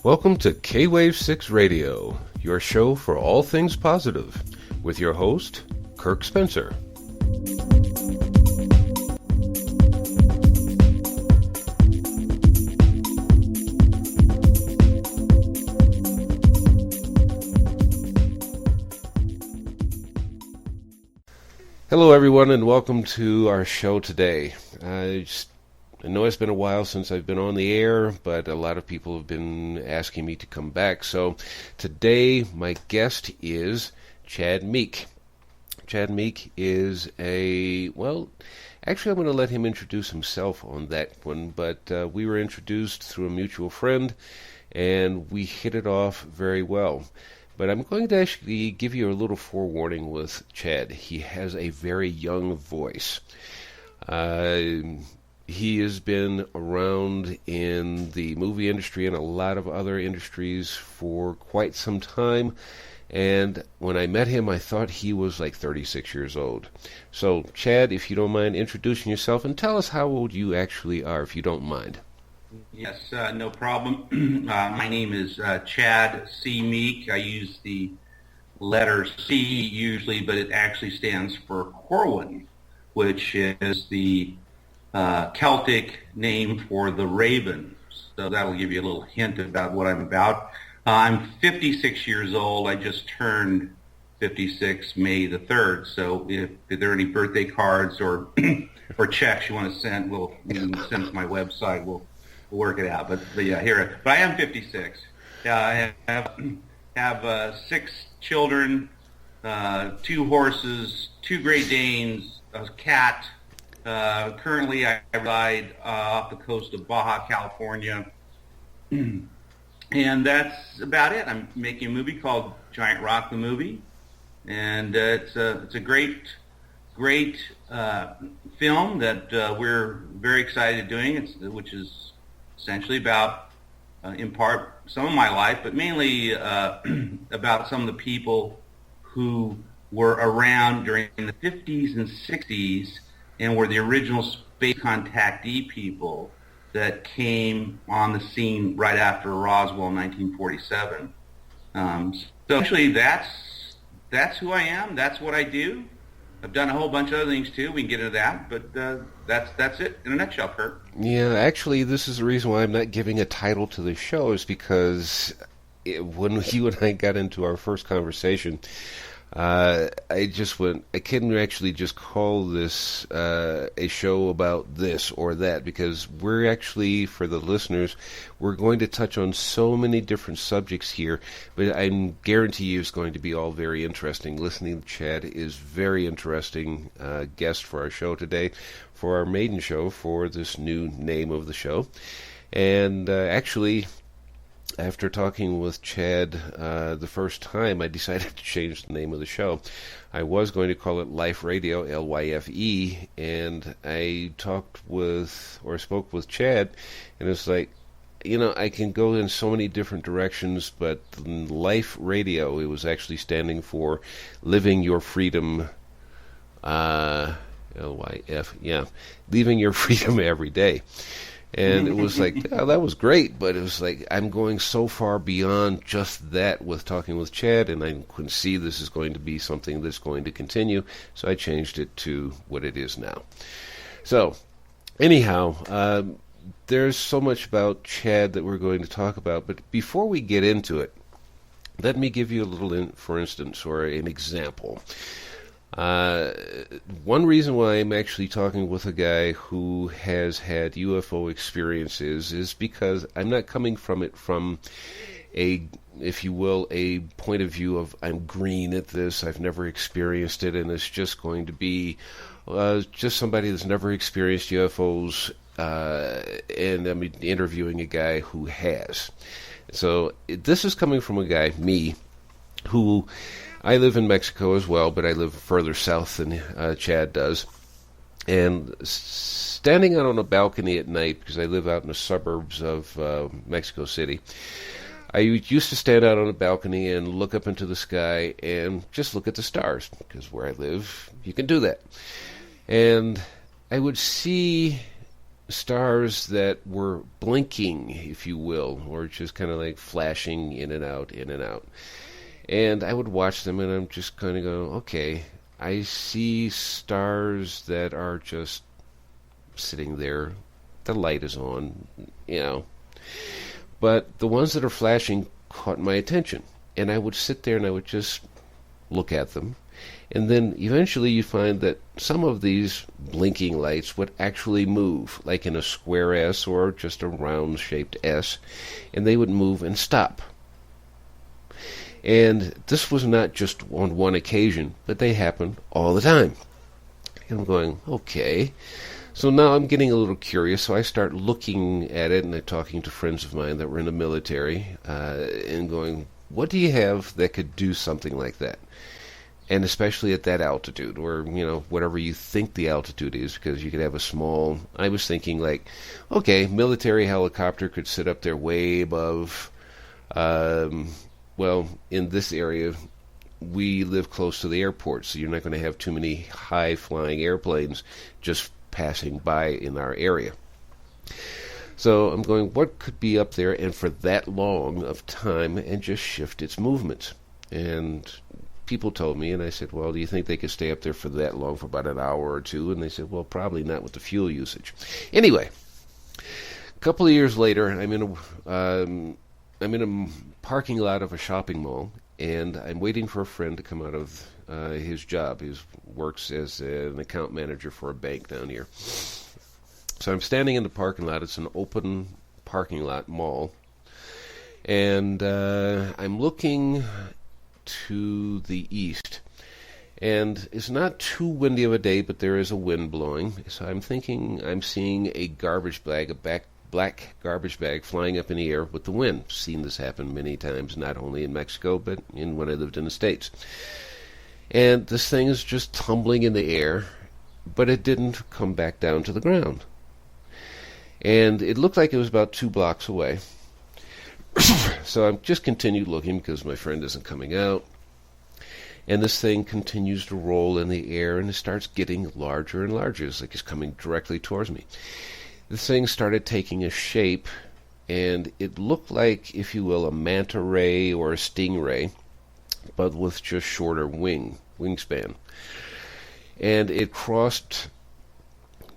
Welcome to K-Wave 6 Radio, your show for all things positive, with your host, Kirk Spencer. Hello everyone, and welcome to our show today. I know it's been a while since I've been on the air, but a lot of people have been asking me to come back. So today my guest is Chad Meek. Chad Meek is actually I'm going to let him introduce himself on that one, but we were introduced through a mutual friend, and we hit it off very well. But I'm going to actually give you a little forewarning with Chad. He has a very young voice. He has been around in the movie industry and a lot of other industries for quite some time. And when I met him, I thought he was like 36 years old. So, Chad, if you don't mind introducing yourself and tell us how old you actually are, if you don't mind. Yes, no problem. My name is Chad C. Meek. I use the letter C usually, but it actually stands for Corwin, which is the Celtic name for the raven. So that'll give you a little hint about what I'm about. I'm 56 years old. I just turned 56 May the 3rd. So if there are any birthday cards or or checks you want to send, you can send to my website. We'll work it out. But yeah, here. But I am 56. I have 6 children, 2 horses, 2 Great Danes, a cat. Currently, I reside off the coast of Baja, California, and that's about it. I'm making a movie called Giant Rock the Movie, and it's a great film that we're very excited doing. Which is essentially about, in part, some of my life, but mainly about some of the people who were around during the 50s and 60s. And were the original space contactee people that came on the scene right after Roswell in 1947. So actually, that's who I am. That's what I do. I've done a whole bunch of other things too. We can get into that, but that's it in a nutshell, Kirk. Yeah, actually, this is the reason why I'm not giving a title to the show, is because when you and I got into our first conversation, I couldn't actually just call this a show about this or that, because we're actually, for the listeners, we're going to touch on so many different subjects here, but I guarantee you it's going to be all very interesting. Listening to Chad is very interesting guest for our show today, for our maiden show, for this new name of the show. And actually, after talking with Chad the first time, I decided to change the name of the show. I was going to call it Life Radio, L-Y-F-E, and I spoke with Chad, and it's like, I can go in so many different directions, but Life Radio, it was actually standing for Living Your Freedom, L-Y-F, yeah, Leaving Your Freedom Every Day. And it was like, oh, that was great, but it was like, I'm going so far beyond just that with talking with Chad, and I can see this is going to be something that's going to continue, so I changed it to what it is now. So, anyhow, there's so much about Chad that we're going to talk about, but before we get into it, let me give you a little, for instance, or an example. One reason why I'm actually talking with a guy who has had UFO experiences is because I'm not coming from it from a, if you will, a point of view of I'm green at this, I've never experienced it, and it's just going to be just somebody that's never experienced UFOs, and I'm interviewing a guy who has. So this is coming from a guy, me, who I live in Mexico as well, but I live further south than Chad does. And standing out on a balcony at night, because I live out in the suburbs of Mexico City, I used to stand out on a balcony and look up into the sky and just look at the stars, because where I live, you can do that. And I would see stars that were blinking, if you will, or just kind of like flashing in and out, in and out. And I would watch them, and I'm just kind of going, okay, I see stars that are just sitting there. The light is on, you know. But the ones that are flashing caught my attention. And I would sit there and I would just look at them. And then eventually you find that some of these blinking lights would actually move, like in a square S or just a round-shaped S. And they would move and stop. And this was not just on one occasion, but they happened all the time. And I'm going, okay. So now I'm getting a little curious, so I start looking at it, and I'm talking to friends of mine that were in the military, and going, what do you have that could do something like that? And especially at that altitude, or, you know, whatever you think the altitude is, because you could have a small, I was thinking like, okay, military helicopter could sit up there way above, well, in this area, we live close to the airport, so you're not going to have too many high-flying airplanes just passing by in our area. So I'm going, what could be up there and for that long of time and just shift its movements? And people told me, and I said, well, do you think they could stay up there for that long, for about an hour or two? And they said, well, probably not with the fuel usage. Anyway, a couple of years later, I'm in a parking lot of a shopping mall, and I'm waiting for a friend to come out of his job. He works as an account manager for a bank down here. So I'm standing in the parking lot. It's an open parking lot mall. And I'm looking to the east. And it's not too windy of a day, but there is a wind blowing. So I'm thinking I'm seeing a garbage bag, black garbage bag flying up in the air with the wind. Seen this happen many times, not only in Mexico, but when I lived in the States. And this thing is just tumbling in the air, but it didn't come back down to the ground. And it looked like it was about 2 blocks away. So I just continued looking because my friend isn't coming out. And this thing continues to roll in the air, and it starts getting larger and larger. It's like it's coming directly towards me. The thing started taking a shape, and it looked like, if you will, a manta ray or a stingray, but with just shorter wingspan. And it crossed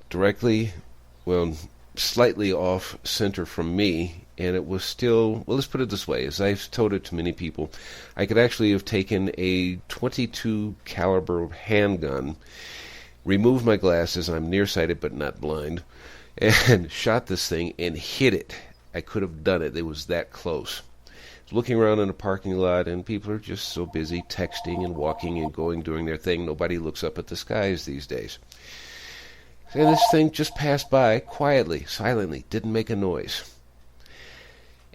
directly, well, slightly off center from me, and it was still, well, let's put it this way, as I've told it to many people, I could actually have taken a .22 caliber handgun, removed my glasses, I'm nearsighted but not blind, and shot this thing and hit it. I could have done it. It was that close. Looking around in the parking lot, and people are just so busy texting and walking and going, doing their thing. Nobody looks up at the skies these days. And this thing just passed by quietly, silently, didn't make a noise.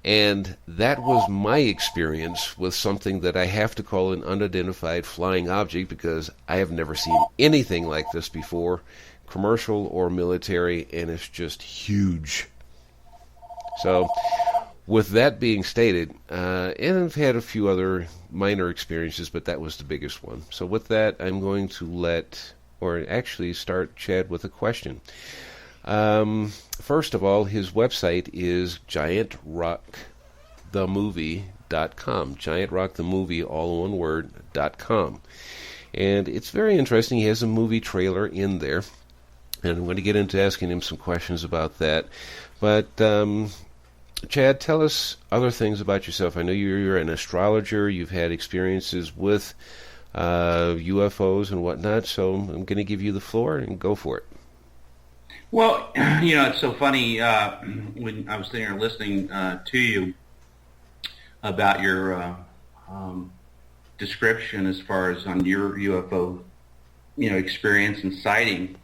And that was my experience with something that I have to call an unidentified flying object, because I have never seen anything like this before, commercial or military, and it's just huge. So, with that being stated, and I've had a few other minor experiences, but that was the biggest one. So with that, I'm going to start Chad with a question. First of all, his website is giantrockthemovie.com. Giantrockthemovie, all one word, .com. And it's very interesting. He has a movie trailer in there. And I'm going to get into asking him some questions about that. But Chad, tell us other things about yourself. I know you're an astrologer. You've had experiences with UFOs and whatnot, so I'm going to give you the floor and go for it. Well, it's so funny when I was sitting here listening to you about your description as far as on your UFO, experience and sighting.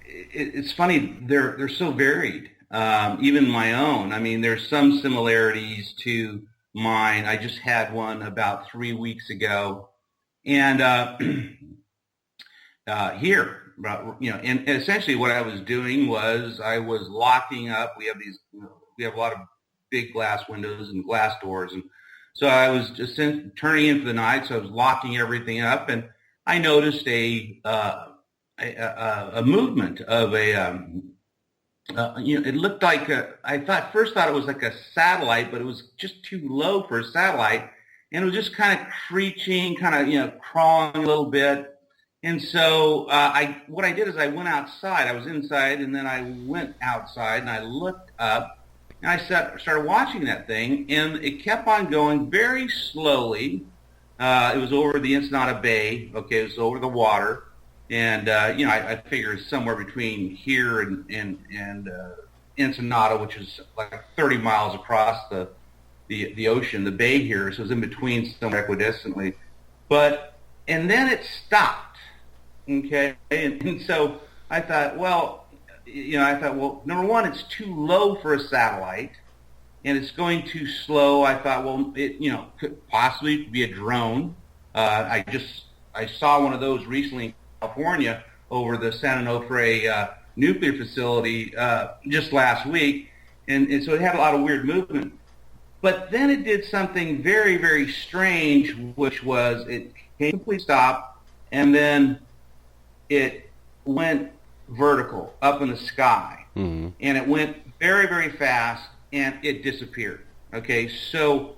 It's funny, they're so varied. Even my own. I mean, there's some similarities to mine. I just had one about 3 weeks ago, and here, and essentially what I was doing was I was locking up. We have a lot of big glass windows and glass doors. And so I was just turning in for the night, so I was locking everything up, and I noticed a movement of it looked like first thought it was like a satellite, but it was just too low for a satellite, and it was just kind of creaking, kind of crawling a little bit. And so what I did is I went outside. I was inside, and then I went outside, and I looked up, and I started watching that thing, and it kept on going very slowly. It was over the Ensenada Bay. Okay, it was over the water. And, I figure it's somewhere between here and Ensenada, which is like 30 miles across the ocean, the bay here. So it was in between somewhere equidistantly. And then it stopped, okay? And so I thought, well, number one, it's too low for a satellite, and it's going too slow. I thought, well, it, could possibly be a drone. I saw one of those recently in California over the San Onofre nuclear facility just last week, and so it had a lot of weird movement. But then it did something very, very strange, which was it came to a complete stop, and then it went vertical up in the sky, and it went very, very fast, and it disappeared. Okay, so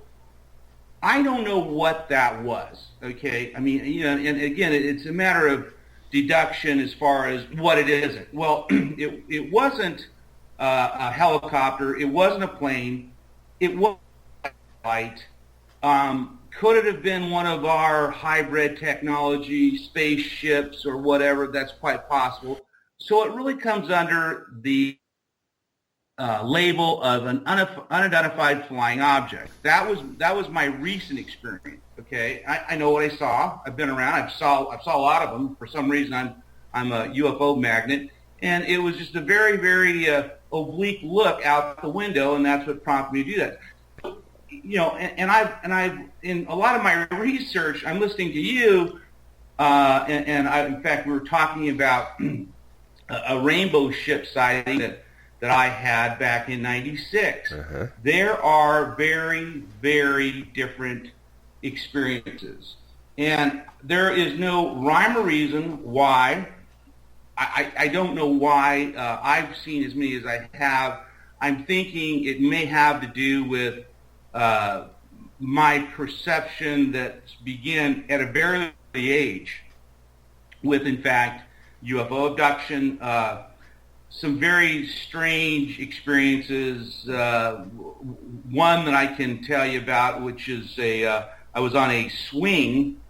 I don't know what that was. Okay, I mean, and again, it's a matter of deduction as far as what it isn't. Well, it wasn't a helicopter. It wasn't a plane. It was a light. Could it have been one of our hybrid technology spaceships or whatever? That's quite possible. So it really comes under the label of an unidentified flying object. That was my recent experience. Okay, I know what I saw. I've been around. I saw a lot of them. For some reason, I'm a UFO magnet, and it was just a very, very oblique look out the window, and that's what prompted me to do that. And I've in a lot of my research, I'm listening to you, in fact, we were talking about a rainbow ship sighting that I had back in '96. Uh-huh. There are very, very different experiences, and there is no rhyme or reason why. I don't know why I've seen as many as I have. I'm thinking it may have to do with my perception that began at a very early age with, in fact, UFO abduction, some very strange experiences. One that I can tell you about, which is I was on a swinging,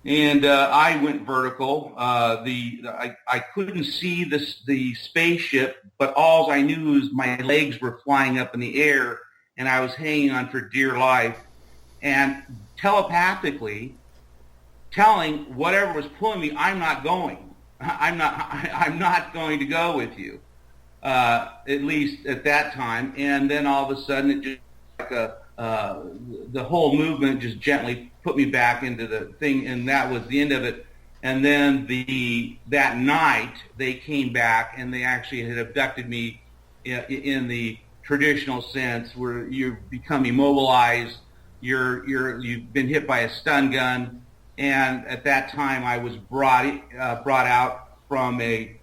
and I went vertical. I couldn't see the spaceship, but all I knew was my legs were flying up in the air, and I was hanging on for dear life, and telepathically telling whatever was pulling me, I'm not going. I'm not going to go with you, at least at that time. And then all of a sudden, it just like the whole movement just gently put me back into the thing, and that was the end of it. And then that night, they came back, and they actually had abducted me in the traditional sense, where you become immobilized, you've been hit by a stun gun. And at that time, I was brought out from a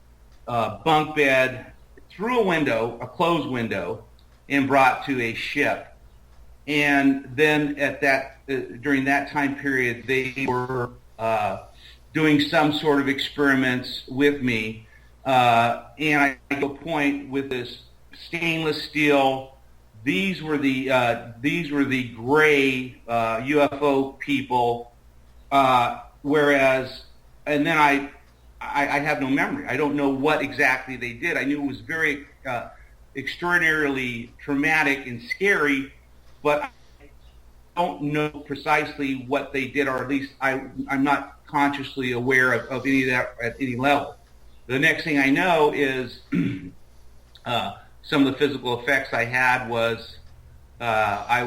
bunk bed through a closed window, and brought to a ship. And then during that time period, they were doing some sort of experiments with me. And I go to a point with this stainless steel. These were the gray UFO people. Whereas, and then I have no memory. I don't know what exactly they did. I knew it was very extraordinarily traumatic and scary, but I don't know precisely what they did, or at least I'm not consciously aware of any of that at any level. The next thing I know is some of the physical effects I had was I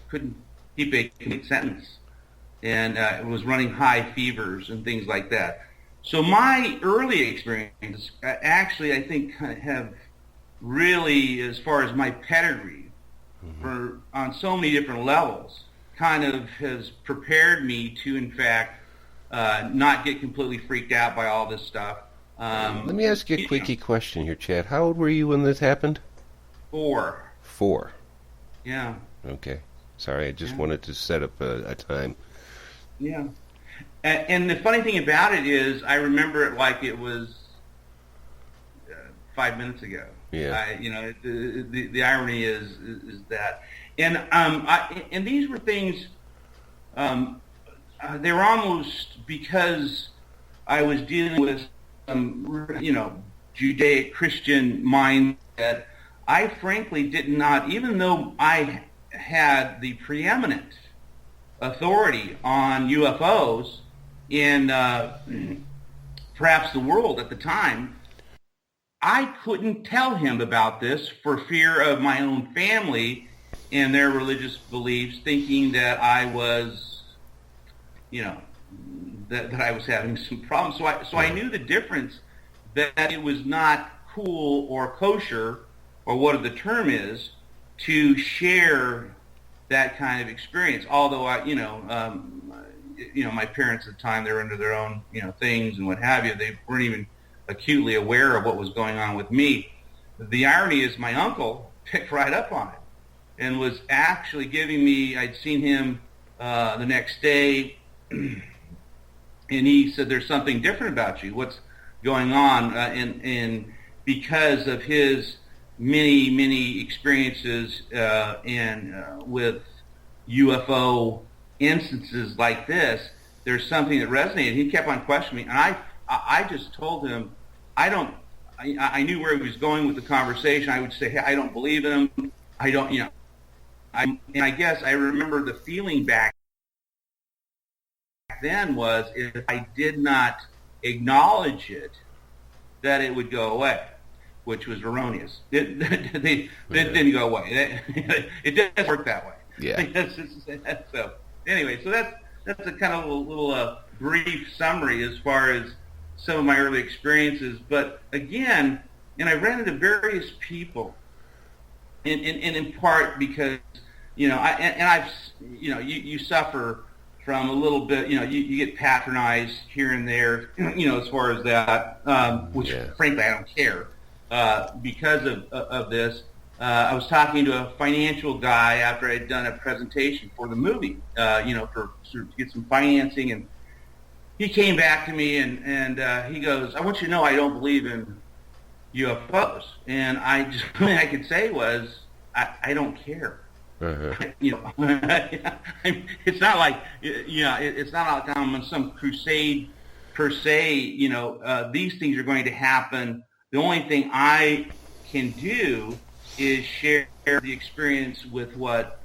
couldn't keep a complete sentence, and it was running high fevers and things like that. So my early experiences actually, I think, kind of have really, as far as my pedigree, for on so many different levels, kind of has prepared me to, in fact, not get completely freaked out by all this stuff. Let me ask you a quickie question here, Chad. How old were you when this happened? 4. 4. Yeah. Okay. Sorry, I just wanted to set up a time. Yeah. And the funny thing about it is, I remember it like it was 5 minutes ago. Yeah. The irony is that, and these were things. They were almost because I was dealing with some, Judaic Christian mindset. I frankly did not, even though I had the preeminent authority on UFOs in perhaps the world at the time, I couldn't tell him about this for fear of my own family and their religious beliefs, thinking that I was, that I was having some problems. So I knew the difference, that it was not cool or kosher, or what the term is, to share that kind of experience. Although my parents at the time, they were into their own, things and what have you. They weren't even acutely aware of what was going on with me. The irony is, my uncle picked right up on it and was actually giving me, I'd seen him the next day, and he said, "There's something different about you. What's going on?" And because of his many experiences with UFO instances like this, there's something that resonated. He kept on questioning me, and I just told him, I knew where he was going with the conversation. I would say, "Hey, I don't believe in him. I don't, and I guess I remember the feeling back then was, if I did not acknowledge it, that it would go away, which was erroneous. It didn't go away. It doesn't work that way. Yeah. So anyway, so that's a kind of little brief summary as far as some of my early experiences. But again, and I ran into various people, and in part because you suffer from a little bit, you get patronized here and there, as far as that, which frankly I don't care, because of this. I was talking to a financial guy after I'd done a presentation for the movie, for sort of to get some financing, and he came back to me and he goes, "I want you to know I don't believe in UFOs." And I just, the only thing I could say was, I don't care. Uh-huh. It's not like, it's not like I'm on some crusade per se. These things are going to happen. The only thing I can do is share the experience with what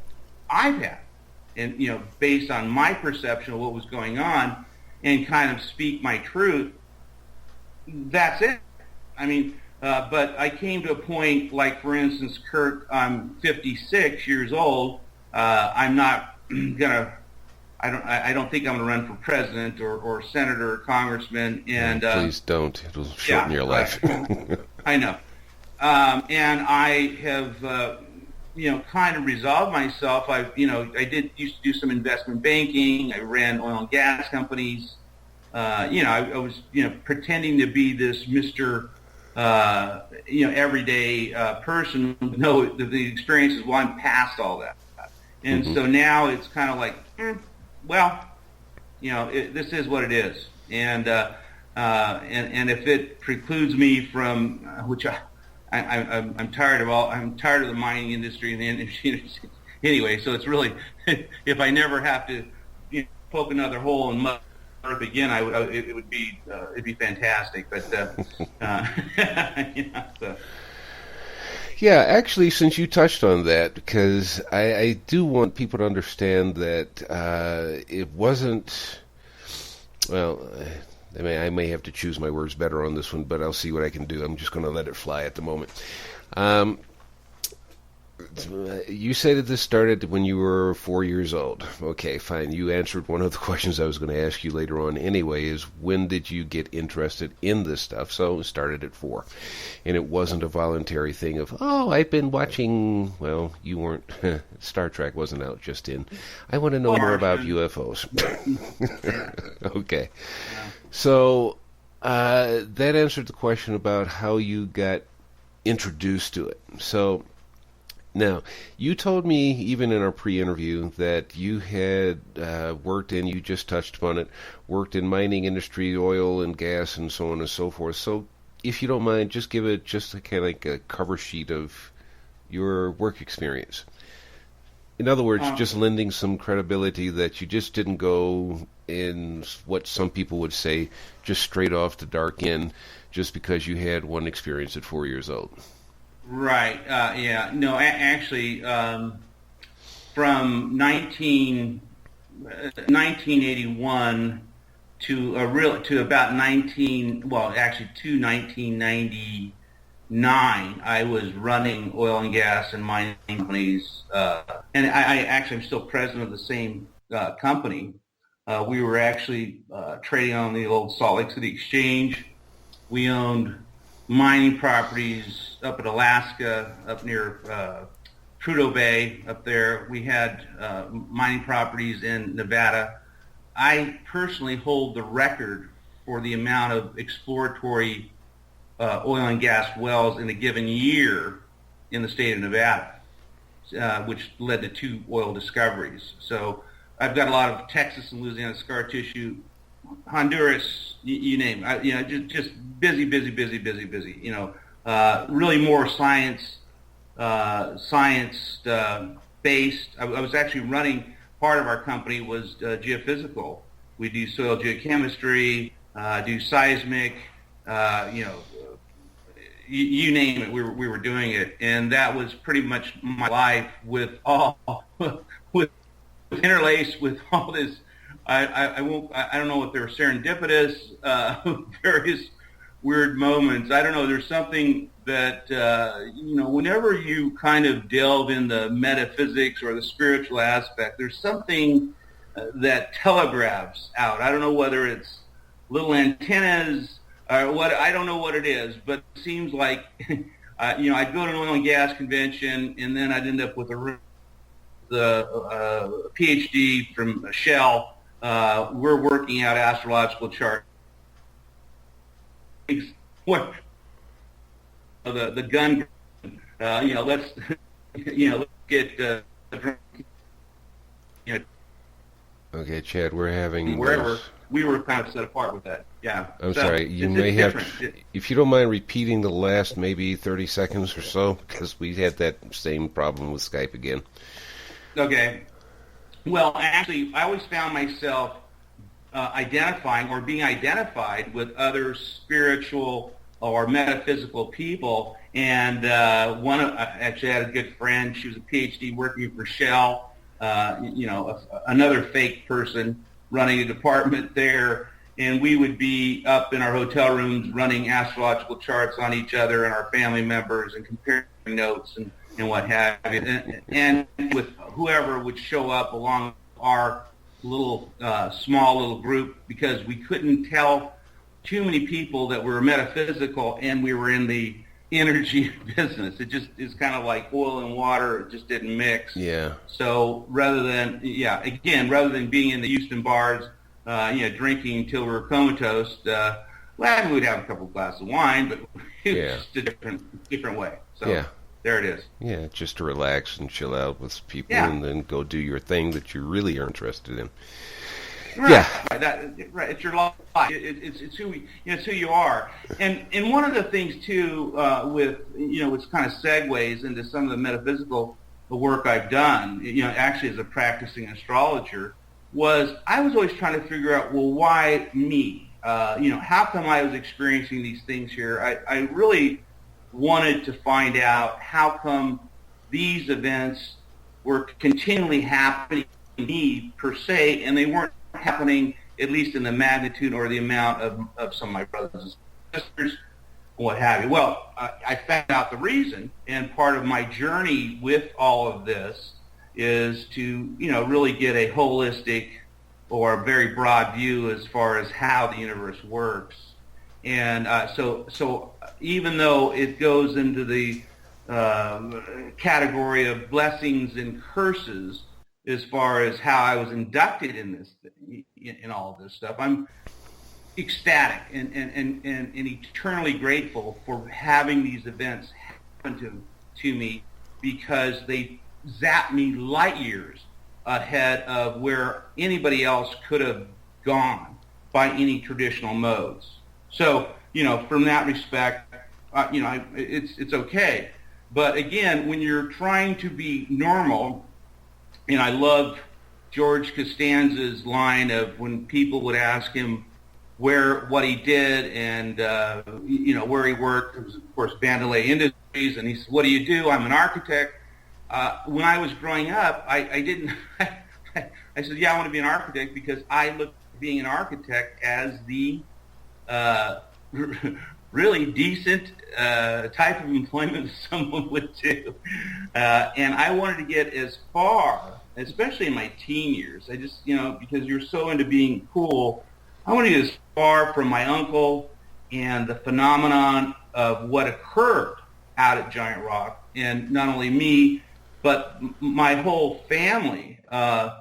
I've had, and based on my perception of what was going on, and kind of speak my truth. That's it. I mean, but I came to a point, like for instance, Kirk, I'm 56 years old. I'm not gonna. I don't think I'm gonna run for president or senator or congressman. And please don't. It'll shorten your life. I know. And I have, kind of resolved myself. I used to do some investment banking. I ran oil and gas companies. I was, pretending to be this Mr. Everyday person. No, the experience is, well, I'm past all that. And so now it's kind of like, this is what it is. And if it precludes me from, which I'm tired of I'm tired of the mining industry and the industry. Anyway, so it's really, if I never have to poke another hole in mud earth again, it'd be fantastic. But so. Yeah, actually, since you touched on that, because I do want people to understand that it wasn't, well, I may have to choose my words better on this one, but I'll see what I can do. I'm just going to let it fly at the moment. You said that this started when you were 4 years old. Okay, fine. You answered one of the questions I was going to ask you later on anyway, is when did you get interested in this stuff? So it started at 4. And it wasn't a voluntary thing of, oh, I've been watching, well, you weren't, Star Trek wasn't out just in. I want to know more about UFOs. Okay. So that answered the question about how you got introduced to it. So now, you told me, even in our pre-interview, that you had worked in, you just touched upon it, worked in mining industry, oil and gas, and so on and so forth. So, if you don't mind, just give it just a kind of like a cover sheet of your work experience. In other words, just lending some credibility that you just didn't go in what some people would say, just straight off the dark end, just because you had one experience at 4 years old. Right. Yeah. No, actually, from 1981 to about 1999, I was running oil and gas and mining companies, and I'm still president of the same company. We were actually trading on the old Salt Lake City Exchange. We owned mining properties up in Alaska, up near Prudhoe Bay up there. We had mining properties in Nevada. I personally hold the record for the amount of exploratory oil and gas wells in a given year in the state of Nevada, which led to 2 oil discoveries. So I've got a lot of Texas and Louisiana scar tissue, Honduras, you name it. Just busy. Really more science based. I was actually running, part of our company was geophysical. We do soil geochemistry, do seismic, you name it. We were doing it, and that was pretty much my life with interlaced with all this. I don't know if they're serendipitous, various weird moments. I don't know. There's something that, whenever you kind of delve in the metaphysics or the spiritual aspect, there's something that telegraphs out. I don't know whether it's little antennas or what. I don't know what it is, but it seems like, I'd go to an oil and gas convention, and then I'd end up with a PhD from Shell. We're working out astrological charts. What the gun? Let's get. Okay, Chad, we're having wherever we were kind of set apart with that. Yeah. I'm sorry. You may have, if you don't mind repeating the last maybe 30 seconds or so, because we had that same problem with Skype again. Okay. Well, actually, I always found myself identifying or being identified with other spiritual or metaphysical people. And actually, I had a good friend. She was a PhD working for Shell. Another fake person running a department there. And we would be up in our hotel rooms running astrological charts on each other and our family members and comparing notes and what have you, and with whoever would show up along our small little group, because we couldn't tell too many people that were metaphysical and we were in the energy business. It just is kind of like oil and water. It just didn't mix. Yeah. So rather than being in the Houston bars, drinking until we were comatose, we'd have a couple of glasses of wine, but it was just a different way. So. Yeah. There it is. Yeah, just to relax and chill out with people, and then go do your thing that you really are interested in. Right. Yeah, right. It's your life. It's who it's who you are. And one of the things too, which kind of segues into some of the metaphysical work I've done, actually as a practicing astrologer, was I was always trying to figure out, well, why me? How come I was experiencing these things here? I really wanted to find out how come these events were continually happening to me per se, and they weren't happening at least in the magnitude or the amount of some of my brothers and sisters. what have you. Well, I found out the reason, and part of my journey with all of this is to, really get a holistic or a very broad view as far as how the universe works. And so even though it goes into the category of blessings and curses as far as how I was inducted in this, in all of this stuff, I'm ecstatic and eternally grateful for having these events happen to me, because they zap me light years ahead of where anybody else could have gone by any traditional modes. So, from that respect, it's okay. But again, when you're trying to be normal, and I love George Costanza's line of when people would ask him what he did and, where he worked. It was, of course, Vandalay Industries, and he said, "What do you do?" "I'm an architect." When I was growing up, I didn't. I said, "Yeah, I want to be an architect," because I looked at being an architect as the really decent type of employment someone would do. And I wanted to get as far, especially in my teen years. I just, because you're so into being cool, I want to get as far from my uncle and the phenomenon of what occurred out at Giant Rock, and not only me, but my whole family, the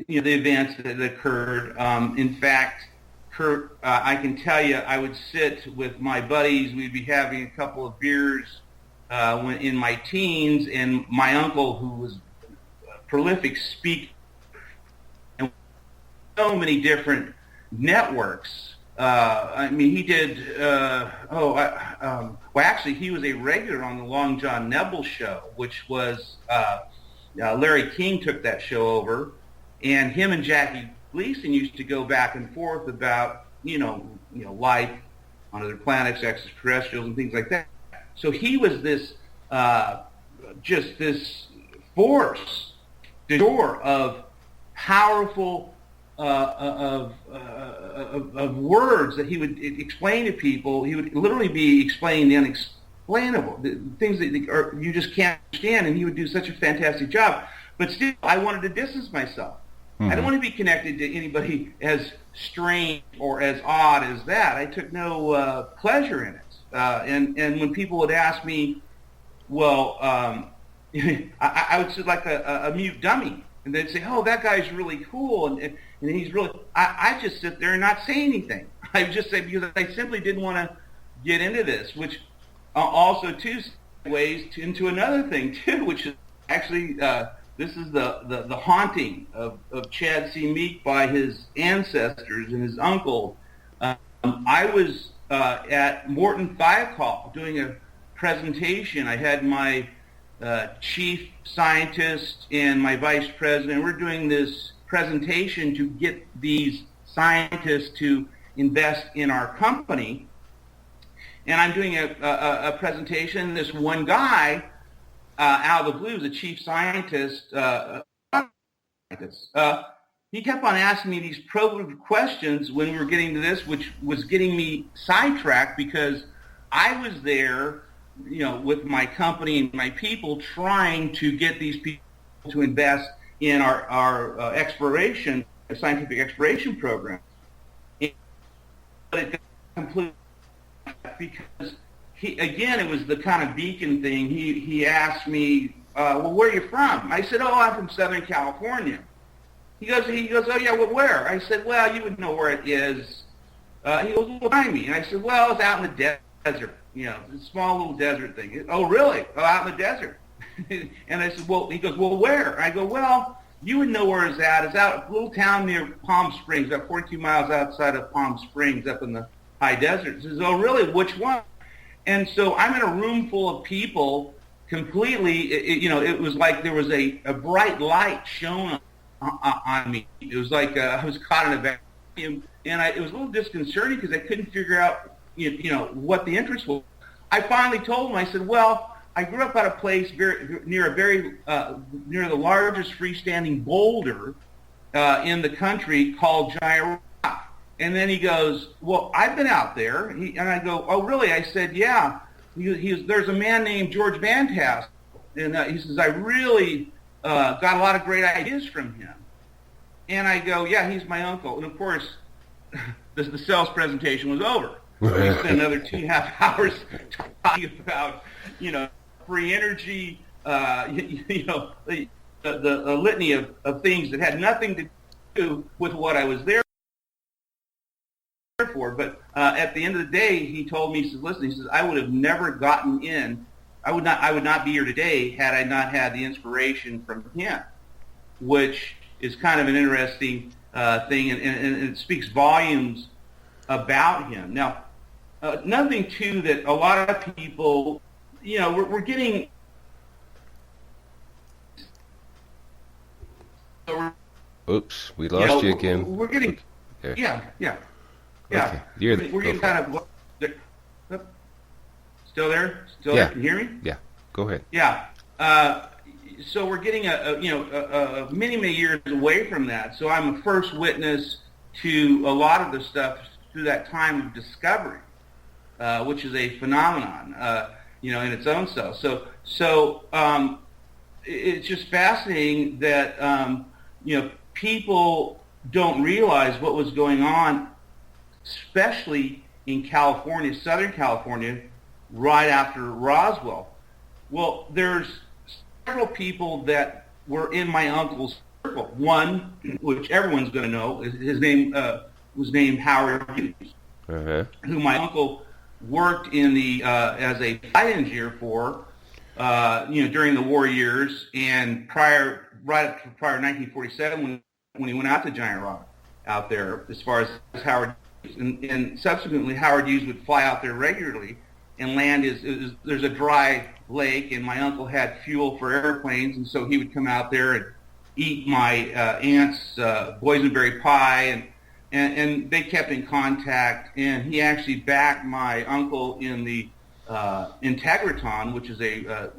events that occurred. In fact, Kirk, I can tell you, I would sit with my buddies. We'd be having a couple of beers in my teens, and my uncle, who was a prolific speaker, and so many different networks. He did. Actually, he was a regular on the Long John Nebel show, which was Larry King took that show over, and him and Jackie Gleason used to go back and forth about life on other planets, extraterrestrials, and things like that. So he was this just this force du jour of powerful of words that he would explain to people. He would literally be explaining the unexplainable, the things that you just can't understand, and he would do such a fantastic job. But still, I wanted to distance myself. I don't want to be connected to anybody as strange or as odd as that. I took no pleasure in it. And when people would ask me, well, I would sit like a mute dummy. And they'd say, "Oh, that guy's really cool, and he's really." I just sit there and not say anything. I just say, because I simply didn't want to get into this, which also too segues into another thing too, which is actually this is the haunting of Chad C. Meek by his ancestors and his uncle. I was at Morton Thiokol doing a presentation. I had my chief scientist and my vice president. We're doing this presentation to get these scientists to invest in our company. And I'm doing a presentation. This one guy, out of the blue, the chief scientist, he kept on asking me these probative questions when we were getting to this, which was getting me sidetracked, because I was there with my company and my people, trying to get these people to invest in our exploration, scientific exploration program. But it got completely, because it was the kind of beacon thing. He asked me, "Well, where are you from?" I said, "Oh, I'm from Southern California." He goes, "Oh yeah, well, where?" I said, "Well, you would know where it is." He goes, "Well, behind me." And I said, "Well, it's out in the desert. A small little desert thing." "Oh, really?" "Oh, out in the desert." And I said, "Well," he goes, "Well, where?" I go, "Well, you would know where it's at. It's out a little town near Palm Springs, about 42 miles outside of Palm Springs, up in the high desert." He says, "Oh, really? Which one?" And so I'm in a room full of people, completely, it was like there was a bright light shone on me. It was like I was caught in a vacuum, and it was a little disconcerting because I couldn't figure out what the interest was. I finally told him. I said, "Well, I grew up at a place near the largest freestanding boulder in the country, called Giant Rock. And then he goes, well, I've been out there. And I go, oh, really? I said, yeah. There's a man named George Van Tassel. And he says, I really got a lot of great ideas from him. And I go, yeah, he's my uncle. And, of course, the sales presentation was over. We spent another 2.5 hours talking about, free energy, the litany of things that had nothing to do with what I was there for. But at the end of the day, he told me, he says, listen, he says, I would have never gotten in. I would not be here today had I not had the inspiration from him, which is kind of an interesting thing, and it speaks volumes about him. Now, another thing, too, that a lot of people, we're getting... Oops, we lost you again. We're getting... Okay. Yeah. Okay. We're getting kind of... Still there? Still there? Can you hear me? Yeah. Go ahead. Yeah. So we're getting many years away from that. So I'm a first witness to a lot of the stuff through that time of discovery, which is a phenomenon, in its own self. So it's just fascinating that people don't realize what was going on, especially in California, Southern California, right after Roswell. Well, there's several people that were in my uncle's circle. One, which everyone's going to know, his name was named Howard Hughes, who my uncle worked in the as a flight engineer for, during the war years and prior to 1947 when he went out to Giant Rock out there. As far as Howard Hughes, and subsequently Howard Hughes would fly out there regularly and land there's a dry lake, and my uncle had fuel for airplanes, and so he would come out there and eat my aunt's boysenberry pie, and they kept in contact, and he actually backed my uncle in the Integratron, which is a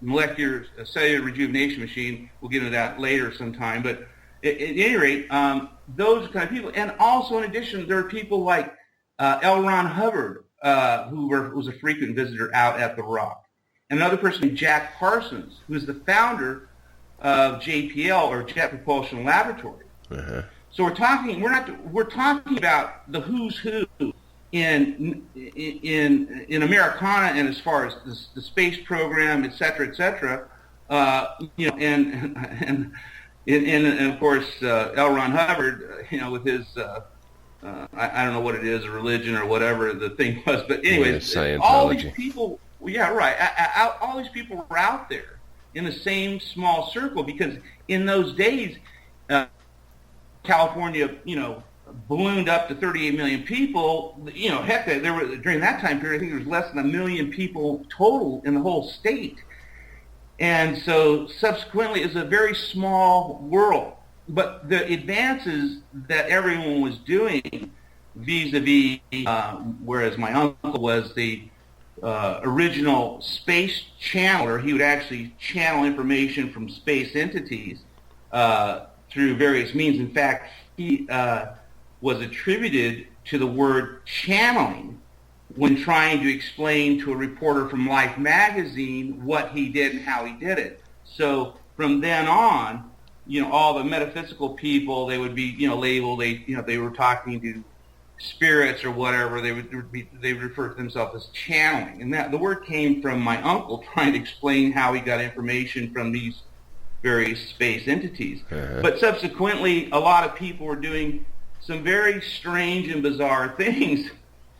molecular cellular rejuvenation machine. We'll get into that later sometime, but at any rate, those kind of people. And also, in addition, there are people like L. Ron Hubbard, who was a frequent visitor out at the Rock. Another person, Jack Parsons, who is the founder of JPL, or Jet Propulsion Laboratory. So we're talking about the who's who in Americana, and as far as the space program, et cetera, and of course L. Ron Hubbard, with his I don't know what it is, a religion or whatever the thing was, but anyways, all these people, all these people were out there in the same small circle, because in those days, California, ballooned up to 38 million people. Heck, there were, during that time period, I think there was less than 1 million people total in the whole state. And so subsequently, it's a very small world. But the advances that everyone was doing vis-a-vis, whereas my uncle was the original space channeler, he would actually channel information from space entities through various means. In fact, he was attributed to the word channeling when trying to explain to a reporter from Life magazine what he did and how he did it. So from then on, all the metaphysical people, they would be, labeled, they were talking to spirits or whatever, they would refer to themselves as channeling. And that the word came from my uncle trying to explain how he got information from these various space entities. But subsequently, a lot of people were doing some very strange and bizarre things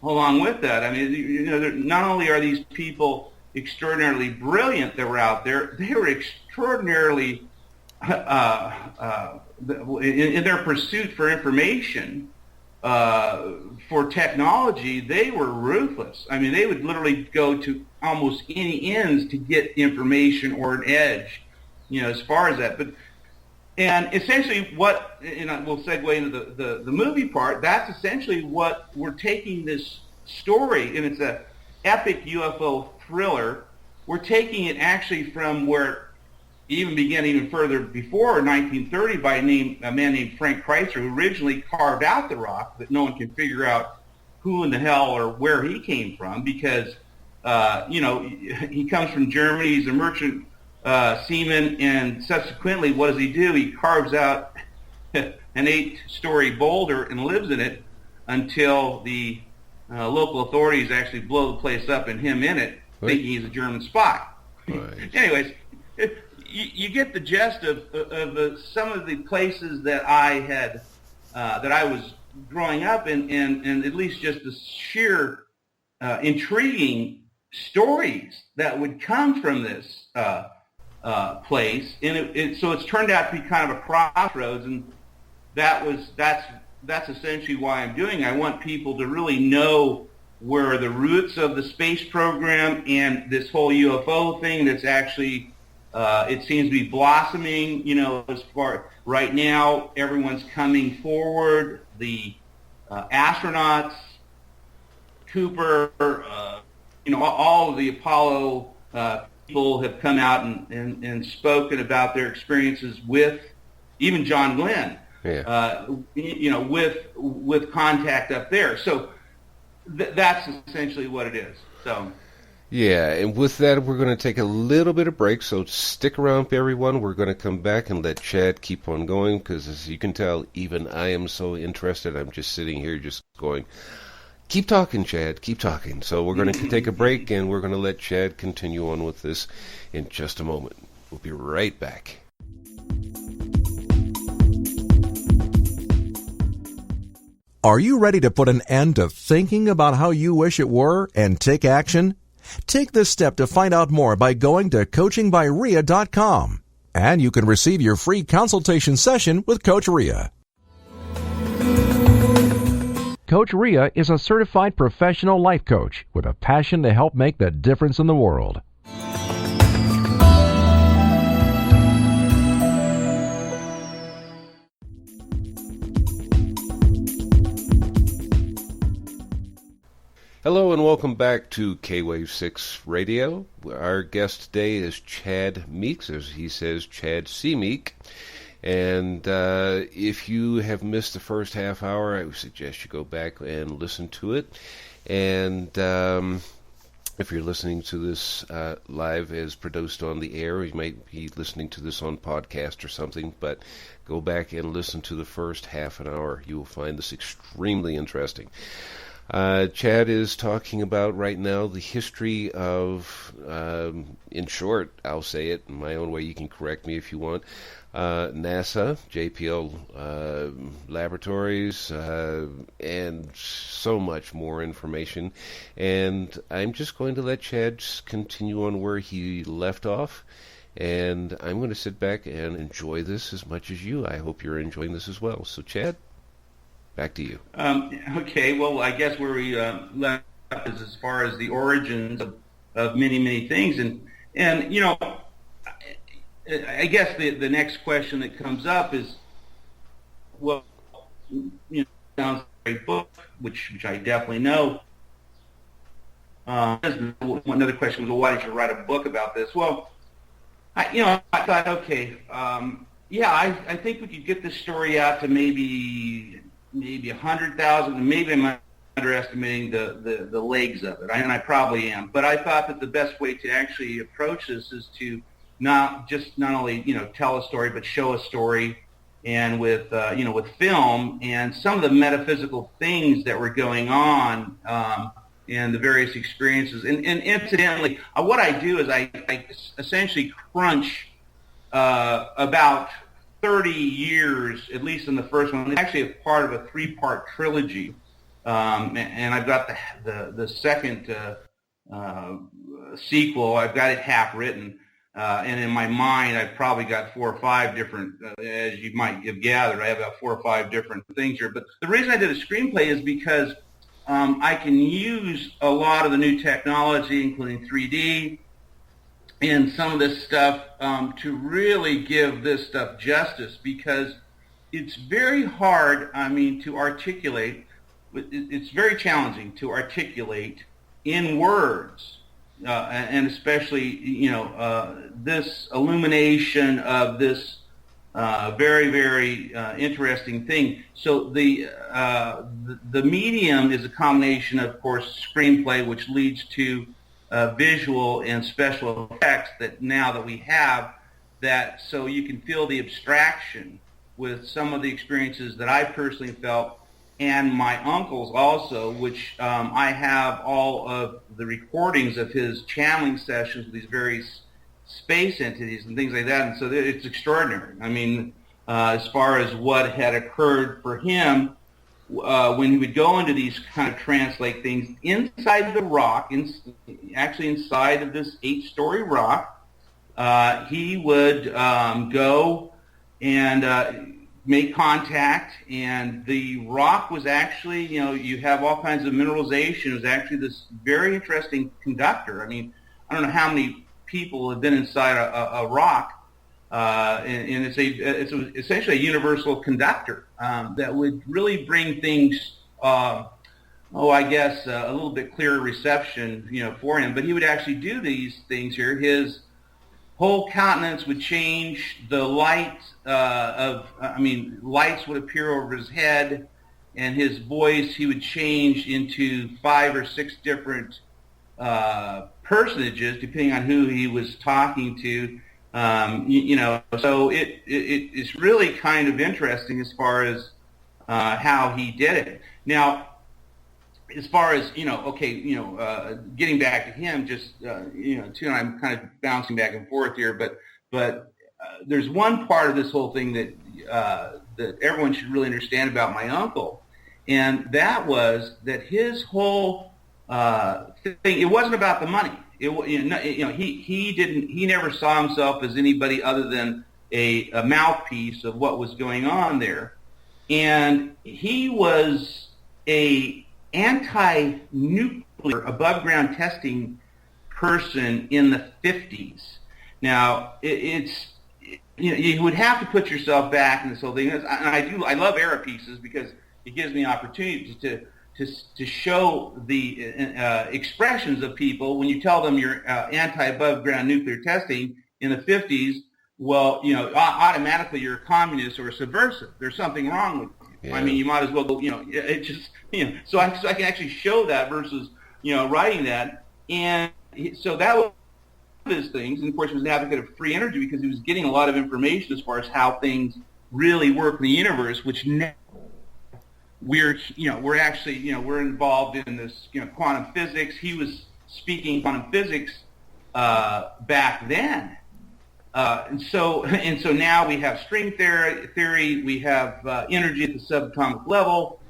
along with that. I mean, not only are these people extraordinarily brilliant that were out there, they were extraordinarily in their pursuit for information, for technology, they were ruthless. I mean, they would literally go to almost any ends to get information or an edge, as far as that. And essentially what, and we'll segue into the movie part, that's essentially what we're taking this story, and it's a epic UFO thriller. We're taking it actually from where even began even further before 1930 by a man named Frank Kreitzer, who originally carved out the rock, but no one can figure out who in the hell or where he came from, because he comes from Germany. He's a merchant seaman, and subsequently, what does he do? He carves out an 8-story boulder and lives in it until the local authorities actually blow the place up and him in it, thinking he's a German spy. Right. Anyways, you get the gist of some of the places that I was growing up in, and at least just the sheer intriguing stories that would come from this place, and so it's turned out to be kind of a crossroads, and that's essentially why I'm doing it. I want people to really know where the roots of the space program and this whole UFO thing that's actually it seems to be blossoming. As far right now, everyone's coming forward. The astronauts, Cooper, all of the Apollo people have come out and spoken about their experiences with, even John Glenn, with contact up there. So that's essentially what it is. So. Yeah, and with that, we're going to take a little bit of break, so stick around, everyone. We're going to come back and let Chad keep on going, because as you can tell, even I am so interested. I'm just sitting here just going, keep talking, Chad, keep talking. So we're going to take a break, and we're going to let Chad continue on with this in just a moment. We'll be right back. Are you ready to put an end to thinking about how you wish it were and take action? Take this step to find out more by going to coachingbyria.com, and you can receive your free consultation session with Coach Ria. Coach Ria is a certified professional life coach with a passion to help make the difference in the world. Hello and welcome back to K-Wave 6 Radio. Our guest today is Chad Meeks, as he says, Chad C. Meek. And if you have missed the first half hour, I would suggest you go back and listen to it. And if you're listening to this live as produced on the air, you might be listening to this on podcast or something, but go back and listen to the first half an hour. You will find this extremely interesting. Chad is talking about right now the history of, in short, I'll say it in my own way, you can correct me if you want, NASA, JPL laboratories, and so much more information. And I'm just going to let Chad continue on where he left off, and I'm going to sit back and enjoy this as much as you. I hope you're enjoying this as well. So, Chad, back to you. Okay, well, I guess where we left is as far as the origins of many, many things. And I guess the next question that comes up is, well, sounds like a book, which I definitely know. Another question was, well, why did you write a book about this? Well, I thought, okay, I think we could get this story out to maybe 100,000, maybe I'm underestimating the legs of it, and I probably am. But I thought that the best way to actually approach this is to not only tell a story, but show a story, and with film and some of the metaphysical things that were going on, and the various experiences. And incidentally, what I do is I essentially crunch about 30 years, at least in the first one. It's actually a part of a 3-part trilogy, and I've got the second sequel. I've got it half written, and in my mind, I've probably got 4 or 5 different, as you might have gathered, I have about 4 or 5 different things here. But the reason I did a screenplay is because I can use a lot of the new technology, including 3D, and some of this stuff to really give this stuff justice, because it's very hard, to articulate. It's very challenging to articulate in words and especially, this illumination of this very, very interesting thing. So the medium is a combination of course, screenplay, which leads to visual and special effects that now that we have that, so you can feel the abstraction with some of the experiences that I personally felt, and my uncle's also, which I have all of the recordings of his channeling sessions with these various space entities and things like that, and so it's extraordinary. I mean, as far as what had occurred for him when he would go into these kind of trance-like things inside the rock, actually inside of this 8-story rock, he would go and make contact, and the rock was actually, you have all kinds of mineralization. It was actually this very interesting conductor. I mean, I don't know how many people have been inside a rock, and it's essentially a universal conductor that would really bring things, a little bit clearer reception, for him. But he would actually do these things here. His whole countenance would change. The light lights would appear over his head, and his voice, he would change into 5 or 6 different personages depending on who he was talking to. So it's really kind of interesting as far as how he did it. Now, as far as getting back to him, just too, and I'm kind of bouncing back and forth here, but there's one part of this whole thing that everyone should really understand about my uncle, and that was that his whole thing, it wasn't about the money. He never saw himself as anybody other than a mouthpiece of what was going on there, and he was a anti-nuclear above-ground testing person in the 50s. Now, you would have to put yourself back in this whole thing. And I love era pieces because it gives me opportunities to show the expressions of people when you tell them you're anti-above-ground nuclear testing in the 50s. Well, automatically you're a communist or a subversive. There's something wrong with you. Yeah. I mean, you might as well go, it just, so I can actually show that versus, writing that. And so that was one of his things. And of course, he was an advocate of free energy because he was getting a lot of information as far as how things really work in the universe, which now we're involved in this, quantum physics. He was speaking quantum physics back then. And so now we have string theory, we have energy at the subatomic level,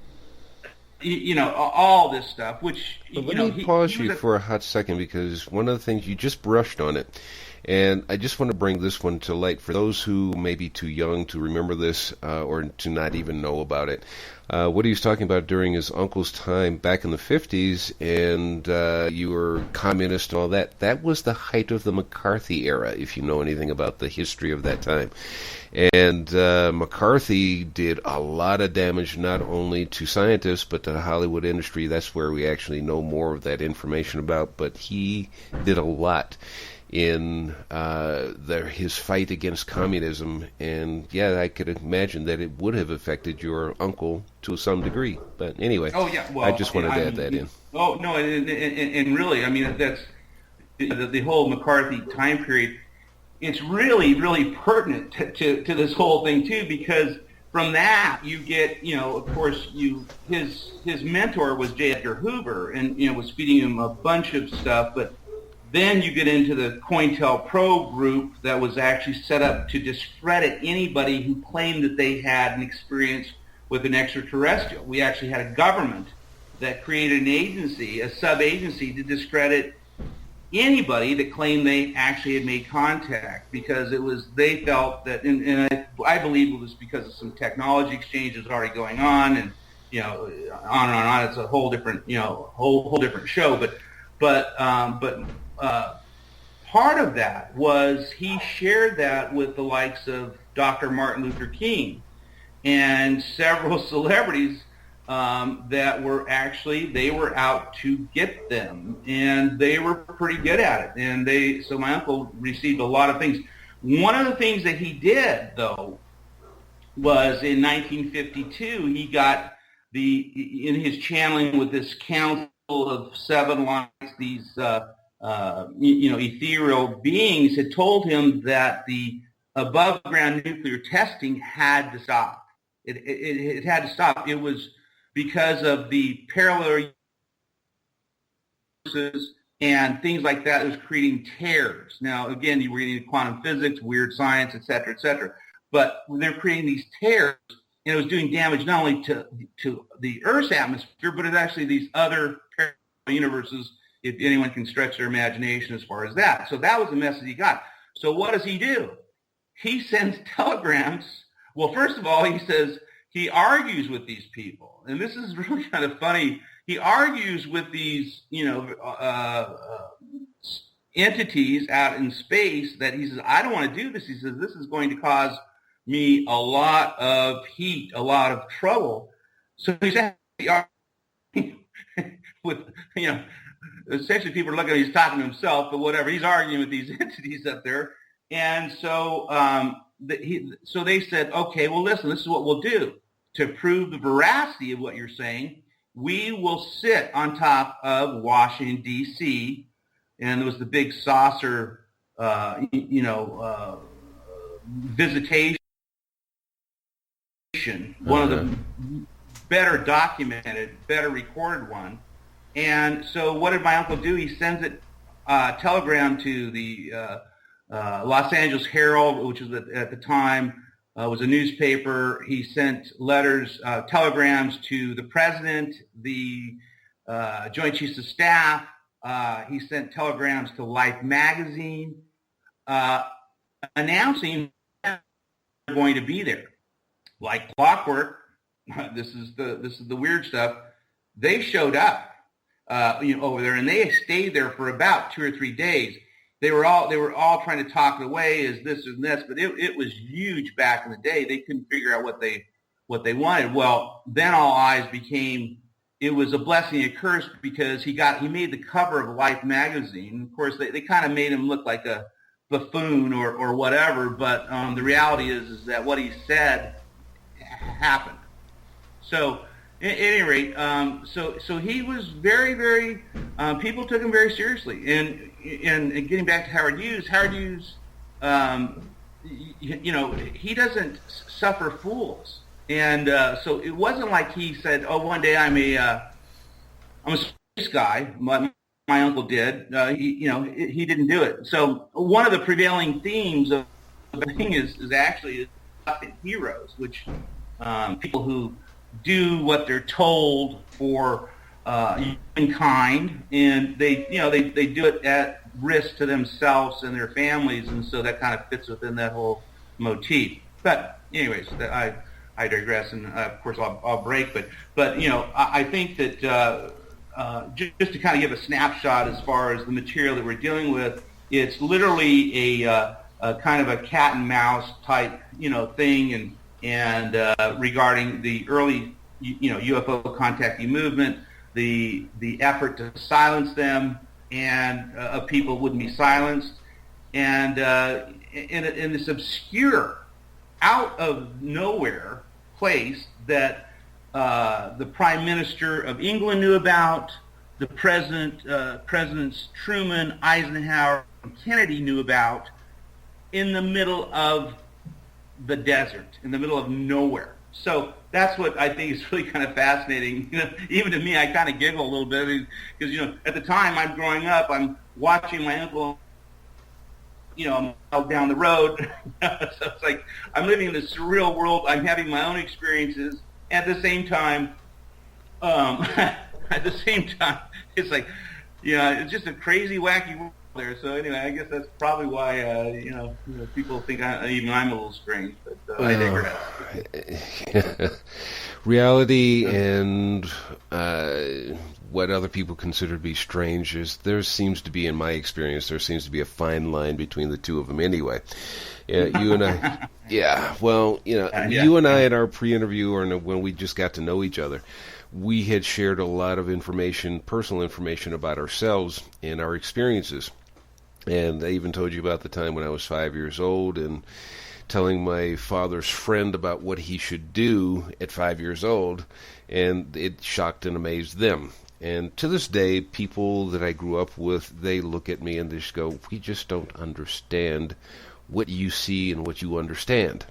all this stuff, which, but let me pause you for a hot second, because one of the things you just brushed on it, and I just want to bring this one to light for those who may be too young to remember this or to not even know about it. What he was talking about during his uncle's time back in the 50s, and you were communist and all that, that was the height of the McCarthy era, if you know anything about the history of that time. And McCarthy did a lot of damage not only to scientists but to the Hollywood industry. That's where we actually know more of that information about, but he did a lot in his fight against communism, and yeah, I could imagine that it would have affected your uncle to some degree. But anyway, I just wanted to add that in. Oh no, and really, I mean, that's the whole McCarthy time period. It's really, really pertinent to this whole thing too, because from that you get, of course, his mentor was J. Edgar Hoover, and was feeding him a bunch of stuff, but then you get into the COINTELPRO group that was actually set up to discredit anybody who claimed that they had an experience with an extraterrestrial. We actually had a government that created an agency, a sub-agency, to discredit anybody that claimed they actually had made contact, because they felt that, and I believe it was because of some technology exchanges already going on, and on and on. It's a whole different, whole different show, but part of that was he shared that with the likes of Dr. Martin Luther King and several celebrities that they were out to get them, and they were pretty good at it. And so my uncle received a lot of things. One of the things that he did, though, was in 1952, he got in his channeling with this council of seven lights, these ethereal beings had told him that the above ground nuclear testing had to stop. It had to stop. It was because of the parallel universes and things like that. It was creating tears. Now, again, you were getting into quantum physics, weird science, et cetera, et cetera. But they're creating these tears, and it was doing damage not only to the Earth's atmosphere, but it's actually these other parallel universes, if anyone can stretch their imagination as far as that. So that was the message he got. So what does he do? He sends telegrams. Well, first of all, he argues with these people. And this is really kind of funny. He argues with these, entities out in space that he says, I don't want to do this. He says, this is going to cause me a lot of heat, a lot of trouble. So he's actually with, essentially people are looking at him, he's talking to himself, but whatever. He's arguing with these entities up there. And so so they said, okay, well, listen, this is what we'll do. To prove the veracity of what you're saying, we will sit on top of Washington, D.C., and there was the big saucer, visitation, one of the better documented, better recorded one. And so what did my uncle do? He sends it telegram to the Los Angeles Herald, which was at the time was a newspaper. He sent letters, telegrams to the president, the Joint Chiefs of Staff. He sent telegrams to Life magazine announcing they're going to be there. Like clockwork, this is the weird stuff. They showed up, over there, and they stayed there for about 2 or 3 days. They were all trying to talk it away as this and this, but it was huge back in the day. They couldn't figure out what they wanted. Well, then all eyes became. It was a blessing and a curse because he made the cover of Life magazine. Of course, they kind of made him look like a buffoon or whatever. But the reality is that what he said happened. So at any rate, so he was very, very. People took him very seriously. And getting back to Howard Hughes, he doesn't suffer fools. And so it wasn't like he said, "Oh, one day I'm a space guy." My uncle did. He didn't do it. So one of the prevailing themes of the thing is actually heroes, which people who do what they're told for humankind, and they do it at risk to themselves and their families, and so that kind of fits within that whole motif. But anyways, I digress, and of course I'll break. But I think that just to kind of give a snapshot as far as the material that we're dealing with, it's literally a kind of a cat and mouse type thing, and regarding the early UFO contactee movement, the effort to silence them, and people wouldn't be silenced, and in this obscure, out of nowhere place that the Prime Minister of England knew about, the Presidents Truman, Eisenhower, and Kennedy knew about, in the middle of the desert, in the middle of nowhere. So that's what I think is really kind of fascinating. Even to me, I kind of giggle a little bit because at the time I'm growing up, I'm watching my uncle, out down the road. So it's like I'm living in this surreal world. I'm having my own experiences at the same time. It's like, it's just a crazy, wacky world there. So anyway, I guess that's probably why people think I'm a little strange. But I digress. reality and what other people consider to be strange is there seems to be, in my experience, there seems to be a fine line between the two of them anyway. Yeah, you and I, yeah, well, you and I at our pre-interview or when we just got to know each other, we had shared a lot of information, personal information about ourselves and our experiences. And I even told you about the time when I was 5 years old and telling my father's friend about what he should do at 5 years old, and it shocked and amazed them. And to this day, people that I grew up with, they look at me and they just go, we just don't understand what you see and what you understand.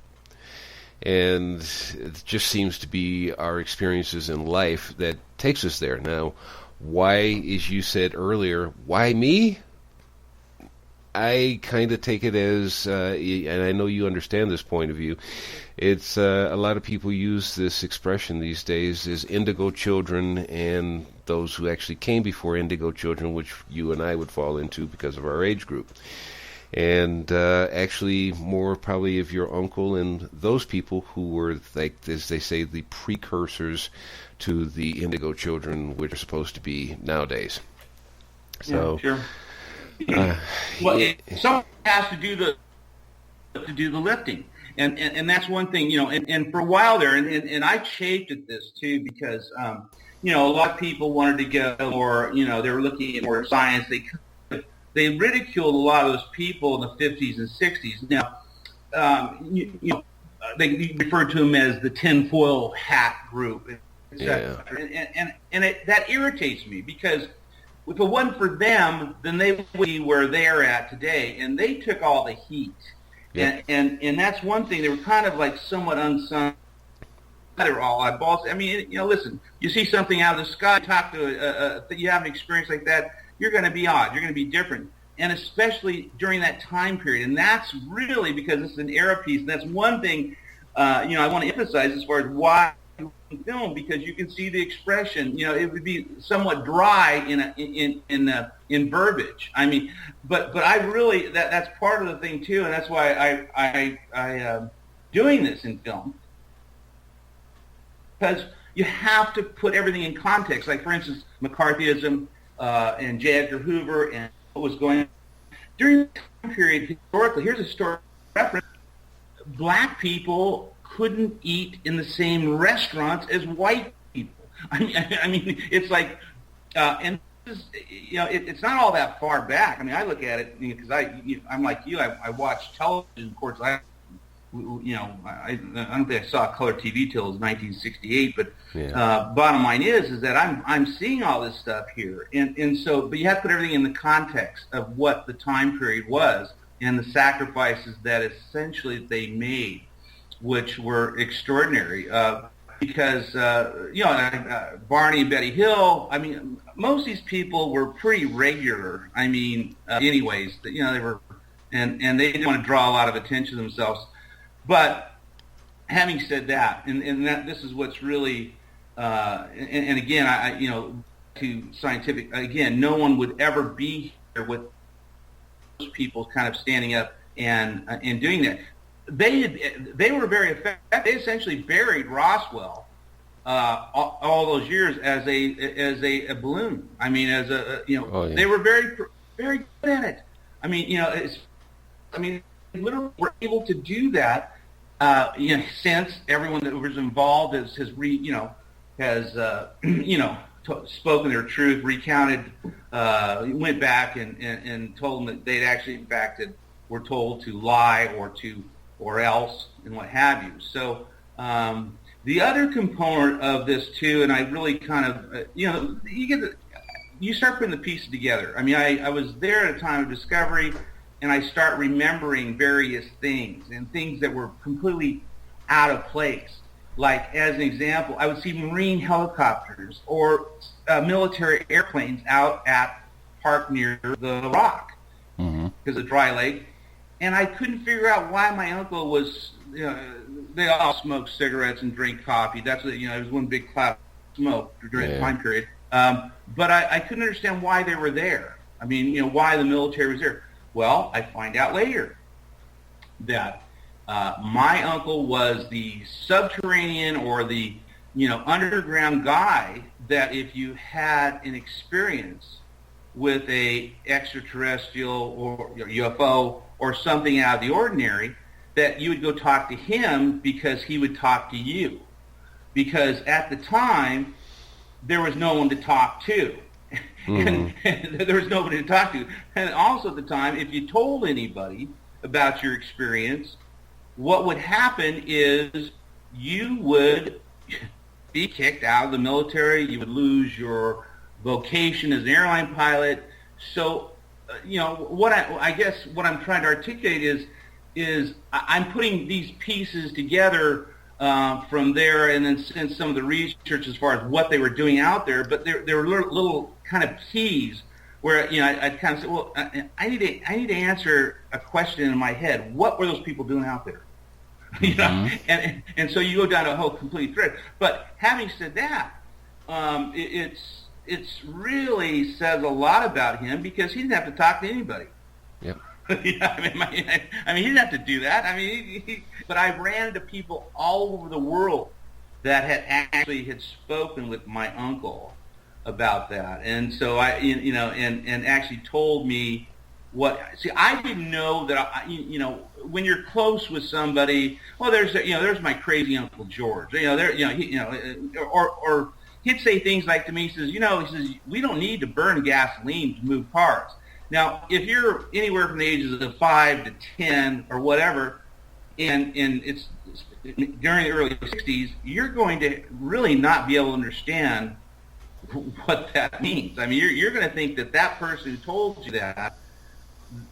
And it just seems to be our experiences in life that takes us there. Now, why, as you said earlier, why me? I kind of take it as, and I know you understand this point of view, it's a lot of people use this expression these days as indigo children and those who actually came before indigo children, which you and I would fall into because of our age group. And actually more probably of your uncle and those people who were, like, as they say, the precursors to the indigo children, which are supposed to be nowadays. So, yeah, sure. Well, someone has to do the lifting, and that's one thing, and for a while there, and I chafed at this too because a lot of people wanted to go, or they were looking at more science. They ridiculed a lot of those people in the 50s and 60s. Now, they referred to them as the tinfoil hat group, etc. Yeah. And that irritates me because if it wasn't for them, then they would be where they're at today, and they took all the heat. Yeah. And that's one thing. They were kind of like somewhat unsung. They were all eyeballs. I mean, listen, you see something out of the sky, talk to you have an experience like that, you're going to be odd. You're going to be different. And especially during that time period. And that's really because it's an era piece. And that's one thing, I want to emphasize as far as why film, because you can see the expression. It would be somewhat dry in verbiage. I mean, but I really that's part of the thing too, and that's why I doing this in film, because you have to put everything in context. Like for instance, McCarthyism and J. Edgar Hoover and what was going on during the time period historically. Here's a story reference: black people couldn't eat in the same restaurants as white people. I mean, it's like, and it's not all that far back. I mean, I look at it because I'm like you. I watch television. Of course, I don't think I saw color TV till 1968. But bottom line is that I'm seeing all this stuff here, and so, but you have to put everything in the context of what the time period was and the sacrifices that essentially they made, which were extraordinary, because, Barney and Betty Hill, I mean, most of these people were pretty regular. I mean, anyways, they were, and they didn't want to draw a lot of attention to themselves. But having said that, and that this is what's really, and again, to scientific, again, no one would ever be here with those people kind of standing up and doing that. They were very effective. They essentially buried Roswell all those years as a balloon. I mean, they were very very good at it. I mean, they literally were able to do that. Since everyone that was involved has spoken their truth, recounted, went back and told them that they'd actually in fact were told to lie or else, and what have you. So the other component of this too, and I really kind of, you start putting the pieces together. I mean, I was there at a time of discovery, and I start remembering various things and things that were completely out of place. Like, as an example, I would see Marine helicopters or military airplanes out at park near the rock, because of dry lake. And I couldn't figure out why my uncle was, they all smoked cigarettes and drink coffee. That's what, it was one big cloud of smoke during the time period. But I couldn't understand why they were there. I mean, why the military was there. Well, I find out later that my uncle was the subterranean or the underground guy that if you had an experience with a extraterrestrial or UFO or something out of the ordinary, that you would go talk to him because he would talk to you. Because at the time, there was no one to talk to. And there was nobody to talk to. And also at the time, if you told anybody about your experience, what would happen is you would be kicked out of the military. You would lose your vocation as an airline pilot. So, what I guess what I'm trying to articulate is I'm putting these pieces together from there, and then some of the research as far as what they were doing out there. But there were little kind of keys where I'd kind of say, well, I need to answer a question in my head. What were those people doing out there? And so you go down a whole complete thread. But having said that, it's really says a lot about him because he didn't have to talk to anybody. Yep. He didn't have to do that. But I ran into people all over the world that had spoken with my uncle about that, and so and actually told me what. See, I didn't know that. When you're close with somebody, well, there's my crazy Uncle George. Or he'd say things like to me, he says, we don't need to burn gasoline to move cars. Now, if you're anywhere from the ages of 5 to 10 or whatever, and it's during the early 60s, you're going to really not be able to understand what that means. You're going to think that person who told you that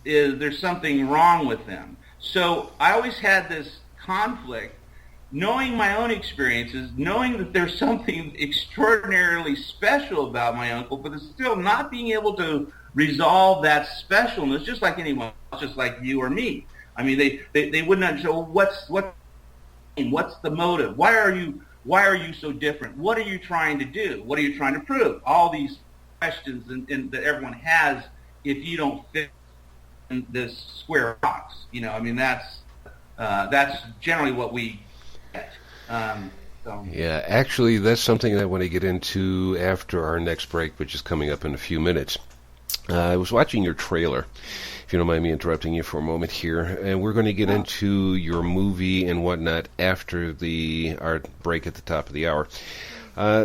there's something wrong with them. So I always had this conflict, knowing my own experiences, knowing that there's something extraordinarily special about my uncle, but still not being able to resolve that specialness, just like anyone else, just like you or me. They wouldn't understand, well, what's the motive? Why are you so different? What are you trying to do? What are you trying to prove? All these questions that everyone has if you don't fit in this square box. That's generally what we get. Yeah, actually, that's something that I want to get into after our next break, which is coming up in a few minutes. I was watching your trailer, if you don't mind me interrupting you for a moment here, and we're going to get into your movie and whatnot after our break at the top of the hour.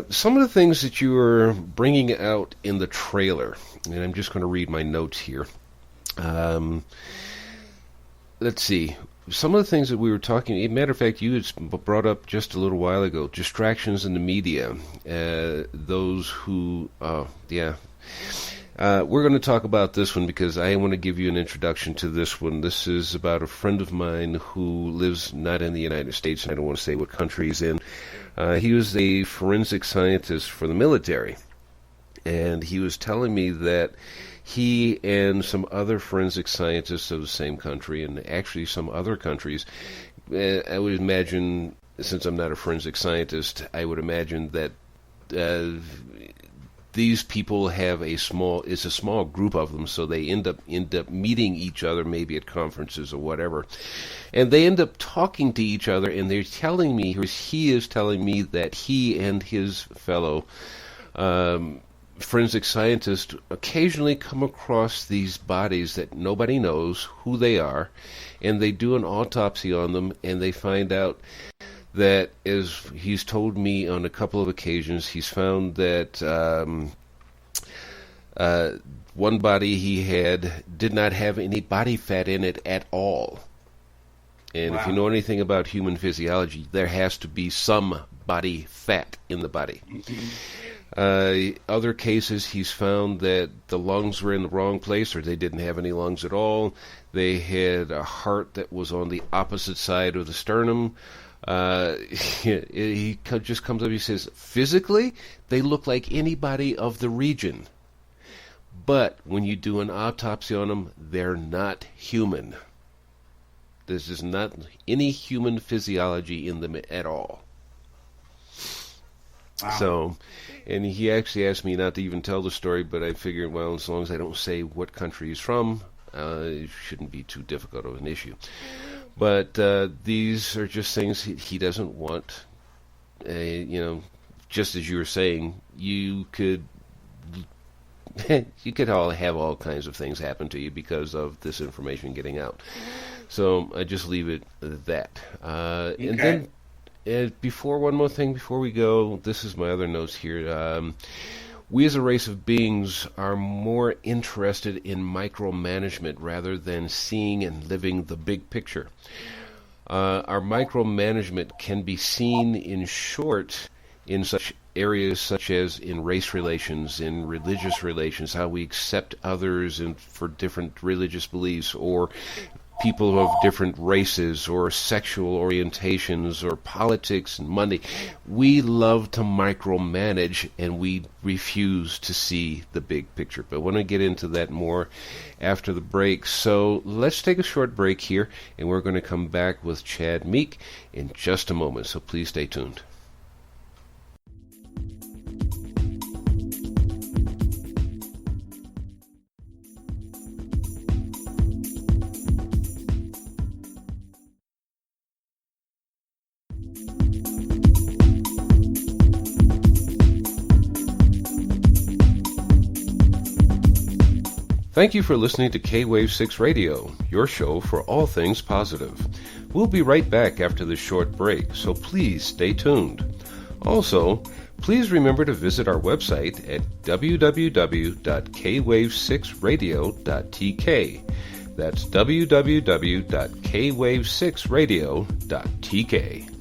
Some of the things that you are bringing out in the trailer, and I'm just going to read my notes here. Let's see. Some of the things that we were talking, as a matter of fact, you had brought up just a little while ago, distractions in the media, those who, we're going to talk about this one because I want to give you an introduction to this one. This is about a friend of mine who lives not in the United States. I don't want to say what country he's in. He was a forensic scientist for the military, and he was telling me that he and some other forensic scientists of the same country, and actually some other countries, I would imagine, since I'm not a forensic scientist, I would imagine that these people have it's a small group of them, so they end up meeting each other, maybe at conferences or whatever, and they end up talking to each other, and he is telling me that he and his fellow forensic scientists occasionally come across these bodies that nobody knows who they are, and they do an autopsy on them, and they find out that, as he's told me on a couple of occasions, he's found that one body he had did not have any body fat in it at all. And If you know anything about human physiology, there has to be some body fat in the body. Other cases, he's found that the lungs were in the wrong place, or they didn't have any lungs at all. They had a heart that was on the opposite side of the sternum. He just comes up, he says, physically, they look like anybody of the region. But when you do an autopsy on them, they're not human. There's just not any human physiology in them at all. Wow. So, and he actually asked me not to even tell the story, but I figured, well, as long as I don't say what country he's from, it shouldn't be too difficult of an issue. But these are just things he doesn't want just as you were saying, you could all have all kinds of things happen to you because of this information getting out. So I just leave it at that. Okay. And then, one more thing before we go, this is my other notes here. We as a race of beings are more interested in micromanagement rather than seeing and living the big picture. Our micromanagement can be seen in short in such areas such as in race relations, in religious relations, how we accept others and for different religious beliefs, or people of different races or sexual orientations or politics and money. We love to micromanage and we refuse to see the big picture. But I want to get into that more after the break. So let's take a short break here and we're going to come back with Chad Meek in just a moment. So please stay tuned. Thank you for listening to K-Wave 6 Radio, your show for all things positive. We'll be right back after this short break, so please stay tuned. Also, please remember to visit our website at www.kwave6radio.tk. That's www.kwave6radio.tk.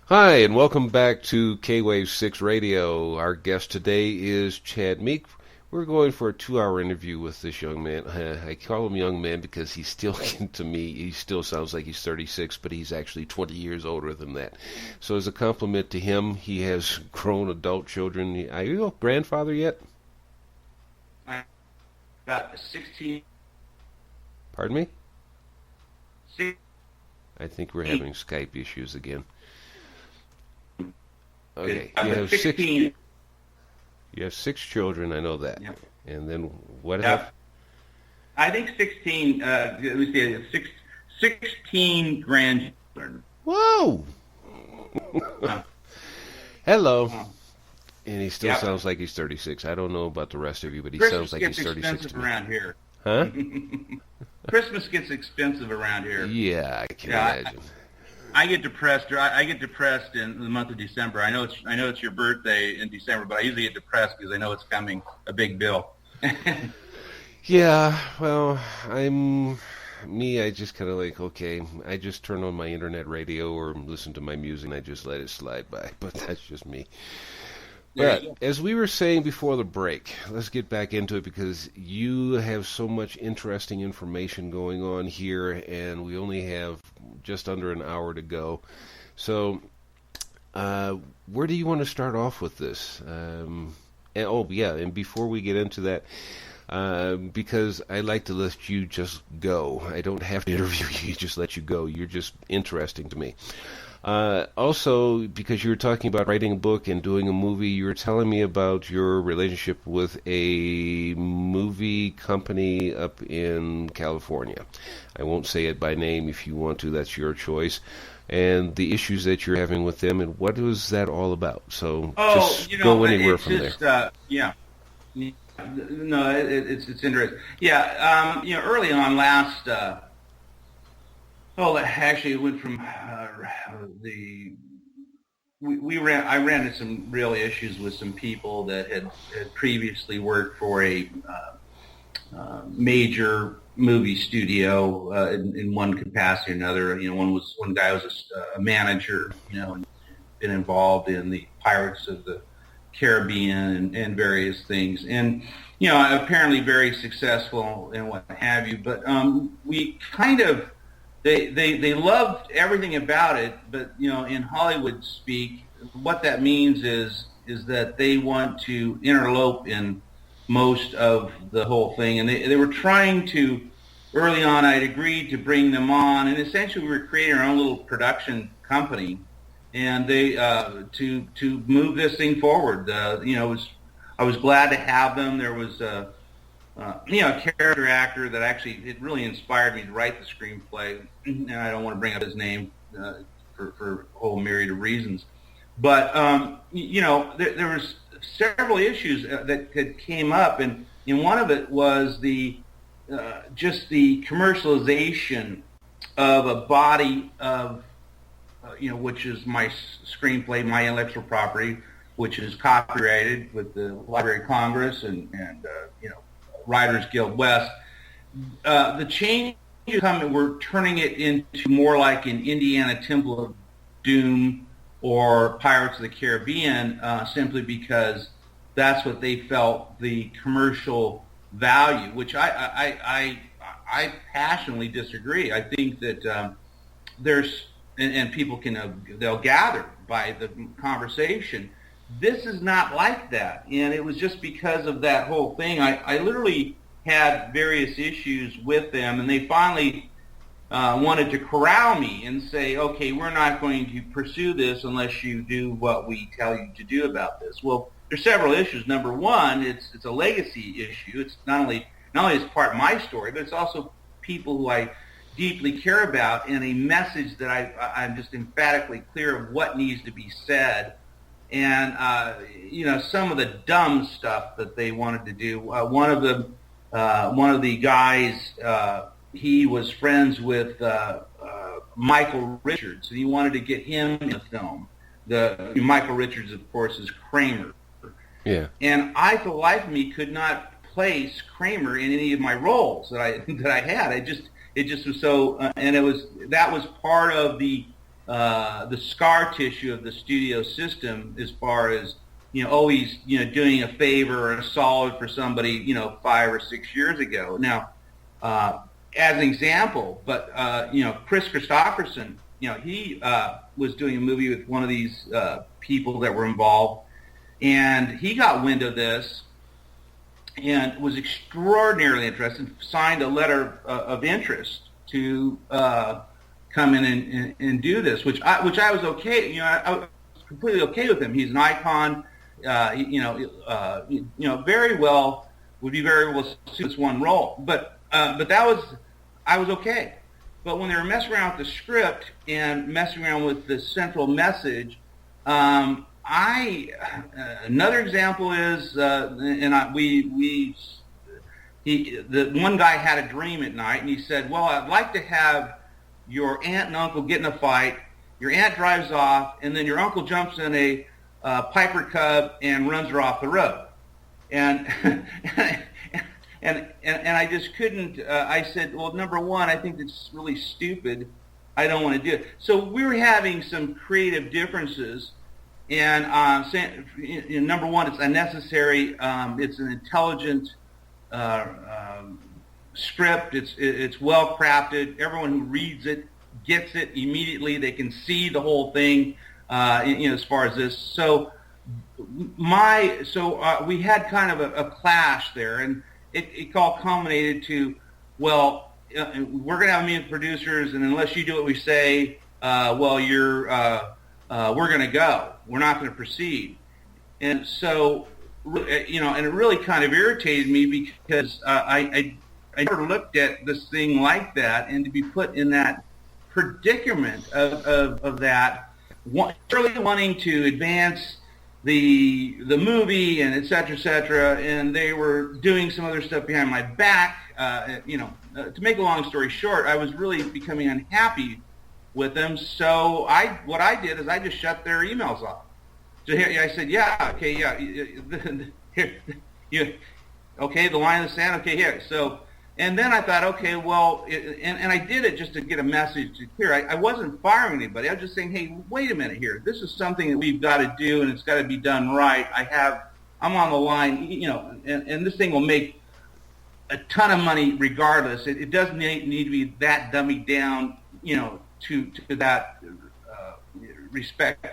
Hi, and welcome back to K-Wave 6 Radio. Our guest today is Chad Meek. We're going for a 2-hour interview with this young man. I call him young man because he's still, to me, he still sounds like he's 36, but he's actually 20 years older than that. So as a compliment to him, he has grown adult children. Are you a grandfather yet? I'm about 16. Pardon me? 16. I think we're having Skype issues again. Okay, you have 16. You have 6 children, I know that. Yep. And then what Yep. else? I think 16, let me see, 16 grandchildren. Whoa! Hello. And he still Yep. sounds like he's 36. I don't know about the rest of you, but he Christmas sounds like gets he's 36 expensive to me. around here. Huh? Christmas gets expensive around here. Yeah, I can imagine. I get depressed. I get depressed in the month of December. I know it's your birthday in December, but I usually get depressed because I know it's coming, a big bill. Yeah, well, I just kind of like, okay, I just turn on my internet radio or listen to my music and I just let it slide by, but that's just me. But as we were saying before the break, let's get back into it because you have so much interesting information going on here, and we only have just under an hour to go. So, where do you want to start off with this? And before we get into that, because I like to let you just go. I don't have to interview you; just let you go. You're just interesting to me. Also, because you were talking about writing a book and doing a movie, you were telling me about your relationship with a movie company up in California. I won't say it by name. If you want to, that's your choice. And the issues that you're having with them, and what was that all about? So just go anywhere from there. No, it's interesting. Yeah, early on actually, it went from I ran into some real issues with some people that had previously worked for a major movie studio in one capacity or another. One guy was a manager, and been involved in the Pirates of the Caribbean and various things, and apparently very successful and what have you. But we kind of they loved everything about it, but in Hollywood speak, what that means is that they want to interlope in most of the whole thing, and they were trying to. Early on, I'd agreed to bring them on, and essentially we were creating our own little production company and they to move this thing forward. I was glad to have them. There was a character actor that it really inspired me to write the screenplay, and I don't want to bring up his name for a whole myriad of reasons. But there was several issues that came up, and one of it was just the commercialization of a body of which is my screenplay, my intellectual property, which is copyrighted with the Library of Congress and Writers Guild West. The changes coming, we're turning it into more like an Indiana Temple of Doom or Pirates of the Caribbean, simply because that's what they felt the commercial value, which I passionately disagree. I think that there's, and people they'll gather by the conversation. This is not like that, and it was just because of that whole thing. I literally had various issues with them, and they finally wanted to corral me and say, okay, we're not going to pursue this unless you do what we tell you to do about this. Well, there's several issues. Number one, it's a legacy issue. It's not only is part of my story, but it's also people who I deeply care about, and a message that I'm just emphatically clear of what needs to be said. And some of the dumb stuff that they wanted to do. One of the guys, he was friends with Michael Richards, and he wanted to get him in the film. Michael Richards, of course, is Kramer. Yeah. And I, for the life of me, could not place Kramer in any of my roles that I had. It just was so, and that was part of the scar tissue of the studio system, as far as always doing a favor or a solid for somebody 5 or 6 years ago. Now, as an example, but Chris Christopherson, he was doing a movie with one of these people that were involved, and he got wind of this and was extraordinarily interested, signed a letter of interest to come in and do this, which I was okay. I was completely okay with him. He's an icon. Very well, would be very well suited this one role. But I was okay. But when they were messing around with the script and messing around with the central message, another example is, the one guy had a dream at night, and he said, well, I'd like to have your aunt and uncle get in a fight, your aunt drives off, and then your uncle jumps in a Piper Cub and runs her off the road. And and I just couldn't, I said, well, number one, I think it's really stupid. I don't want to do it. So we were having some creative differences, and number one, it's unnecessary. It's an intelligent script. It's well crafted. Everyone who reads it gets it immediately. They can see the whole thing. As far as this, so we had kind of a clash there, and it all culminated to, well, we're going to have meeting producers, and unless you do what we say, we're going to go. We're not going to proceed. And so, and it really kind of irritated me, because I never looked at this thing like that, and to be put in that predicament of that, really wanting to advance the movie and et cetera, and they were doing some other stuff behind my back. To make a long story short, I was really becoming unhappy with them. So what I did is I just shut their emails off. So here I said, okay, the line of the sand, okay, here. So, and then I thought, okay, well, and I did it just to get a message clear. I wasn't firing anybody. I was just saying, hey, wait a minute here. This is something that we've got to do, and it's got to be done right. I'm on the line, and this thing will make a ton of money regardless. It doesn't need to be that dummied down, to that respect.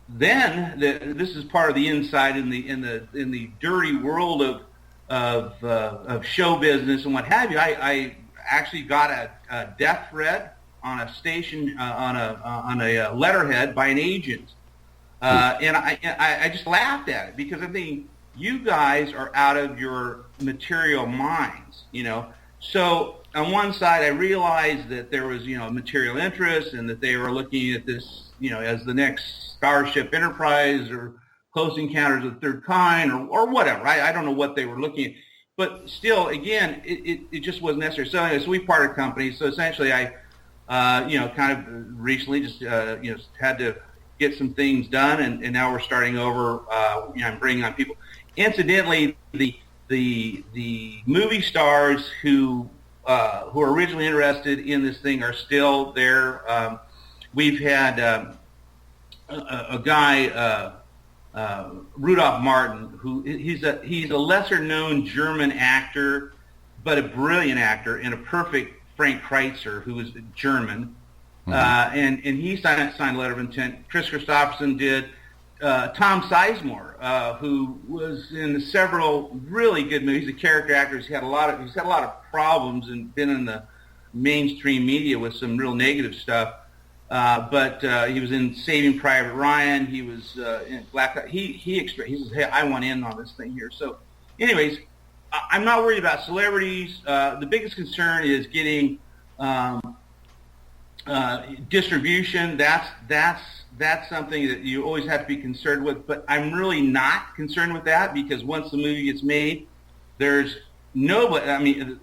Then this is part of the inside in the dirty world of show business and what have you. I actually got a death threat a station on a letterhead by an agent, and I just laughed at it because I think you guys are out of your material minds, So on one side, I realized that there was material interest and that they were looking at this as the next Starship Enterprise or Close Encounters of the Third Kind or whatever. I don't know what they were looking at. But still, again, it just wasn't necessary. So anyway, so we parted company. So essentially, I, kind of recently just, had to get some things done, and now we're starting over. I'm bringing on people. Incidentally, the movie stars who are originally interested in this thing are still there. We've had a guy. Rudolph Martin, who he's a lesser known German actor, but a brilliant actor and a perfect Frank Kreitzer, who is German, and he signed a letter of intent. Chris Christopherson did. Tom Sizemore, who was in several really good movies. He's a character actor. He's had a lot of problems and been in the mainstream media with some real negative stuff. But he was in Saving Private Ryan. He was in Black Hawk. He says, "Hey, I want in on this thing here." So, anyways, I'm not worried about celebrities. The biggest concern is getting distribution. That's something that you always have to be concerned with. But I'm really not concerned with that because once the movie gets made, there's nobody. In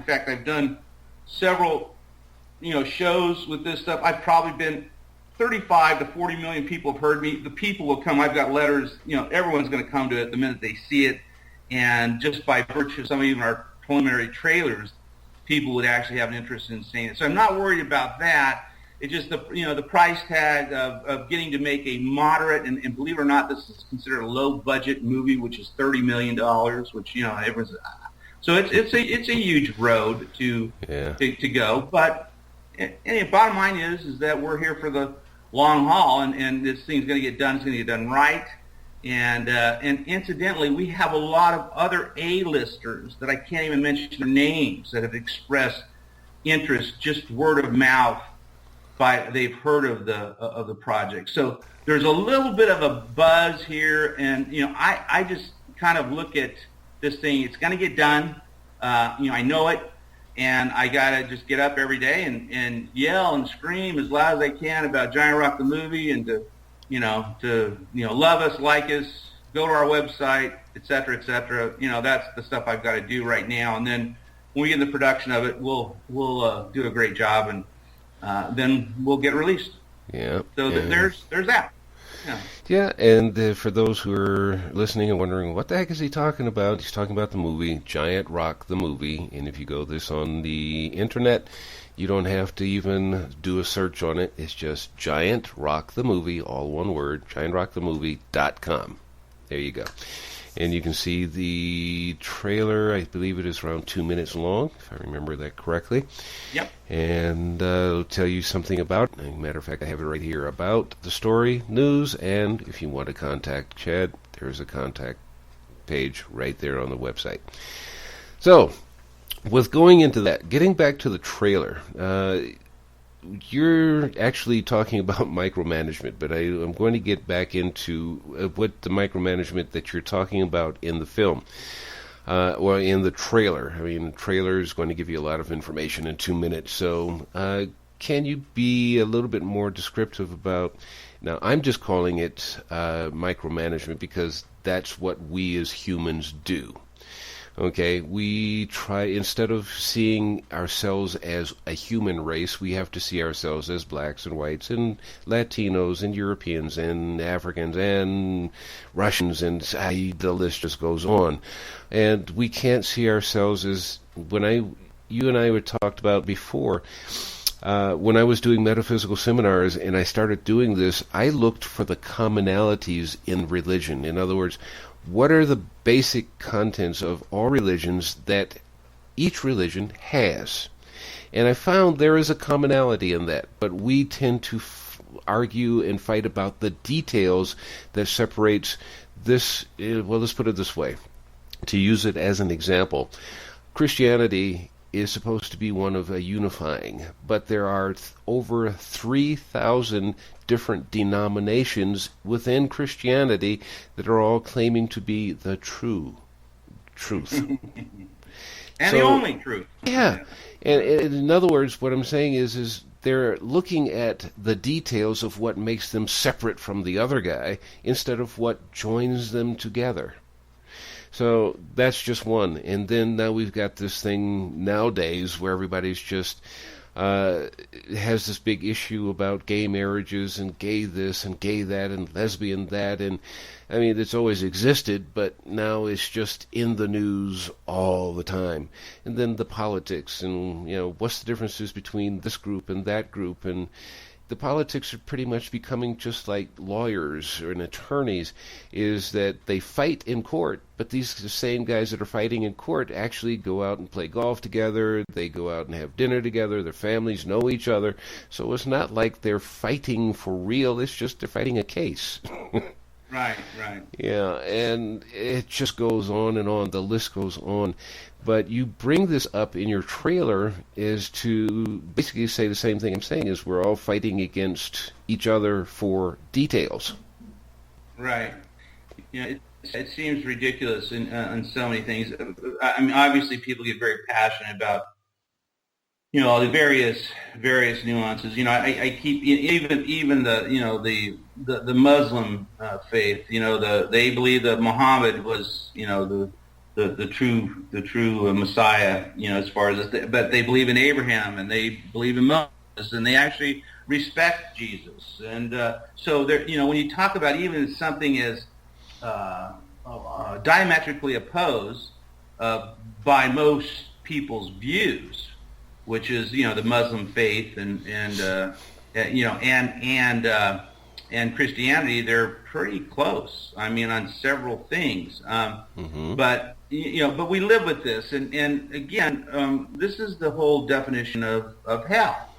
fact, I've done several shows with this stuff. I've probably been 35 to 40 million people have heard me. The people will come. I've got letters. Everyone's going to come to it the minute they see it. And just by virtue of some of even our preliminary trailers, people would actually have an interest in seeing it. So I'm not worried about that. It's just the price tag of getting to make a moderate, and believe it or not, this is considered a low budget movie, which is $30 million, which, everyone's, so it's a huge road to go. But bottom line is that we're here for the long haul, and this thing's going to get done. It's going to get done right. And incidentally, we have a lot of other A-listers that I can't even mention their names that have expressed interest, just word of mouth. They've heard of the project. So there's a little bit of a buzz here, and I just kind of look at this thing. It's going to get done. I know it. And I gotta just get up every day and yell and scream as loud as I can about Giant Rock the movie, and to love us, like us, go to our website, et cetera, et cetera. That's the stuff I've got to do right now. And then when we get in the production of it, we'll do a great job, and then we'll get released. Yeah. So there's that. Yeah, and for those who are listening and wondering, what the heck is he talking about? He's talking about the movie, Giant Rock the Movie. And if you go this on the internet, you don't have to even do a search on it. It's just Giant Rock the Movie, all one word, giantrockthemovie.com. There you go. And you can see the trailer. I believe it is around 2 minutes long, if I remember that correctly. Yep. And it'll tell you something about, as a matter of fact, I have it right here, about the story, news, and if you want to contact Chad, there's a contact page right there on the website. So, with going into that, getting back to the trailer, you're actually talking about micromanagement, but I'm going to get back into what the micromanagement that you're talking about in the film, or in the trailer. I mean, the trailer is going to give you a lot of information in 2 minutes, so can you be a little bit more descriptive about, now I'm just calling it micromanagement because that's what we as humans do. Okay, we try, instead of seeing ourselves as a human race, we have to see ourselves as blacks and whites and Latinos and Europeans and Africans and Russians, and the list just goes on. And we can't see ourselves as, you and I had talked about before, when I was doing metaphysical seminars and I started doing this, I looked for the commonalities in religion. In other words, what are the basic contents of all religions that each religion has? And I found there is a commonality in that, but we tend to argue and fight about the details that separates this. Well, let's put it this way. To use it as an example, Christianity is supposed to be one of a unifying, but there are over 3,000 different denominations within Christianity that are all claiming to be the truth. And the only truth. Yeah. And in other words, what I'm saying is they're looking at the details of what makes them separate from the other guy instead of what joins them together. So that's just one. And then now we've got this thing nowadays where everybody's just has this big issue about gay marriages and gay this and gay that and lesbian that. And I mean, it's always existed, but now it's just in the news all the time. And then the politics and, what's the differences between this group and that group. And the politics are pretty much becoming just like lawyers and attorneys, is that they fight in court, but these same guys that are fighting in court actually go out and play golf together, they go out and have dinner together, their families know each other, so it's not like they're fighting for real, it's just they're fighting a case. Right. Yeah, and it just goes on and on, the list goes on. But you bring this up in your trailer is to basically say the same thing I'm saying, is we're all fighting against each other for details. Right. It seems ridiculous on so many things. I mean, obviously people get very passionate about, all the various nuances. I keep even the Muslim faith. They believe that Muhammad was the true Messiah. As far as this, but they believe in Abraham and they believe in Moses and they actually respect Jesus. And so there, when you talk about even something as diametrically opposed by most people's views, which is the Muslim faith and Christianity, they're pretty close. I mean, on several things. But we live with this, and again, this is the whole definition of hell,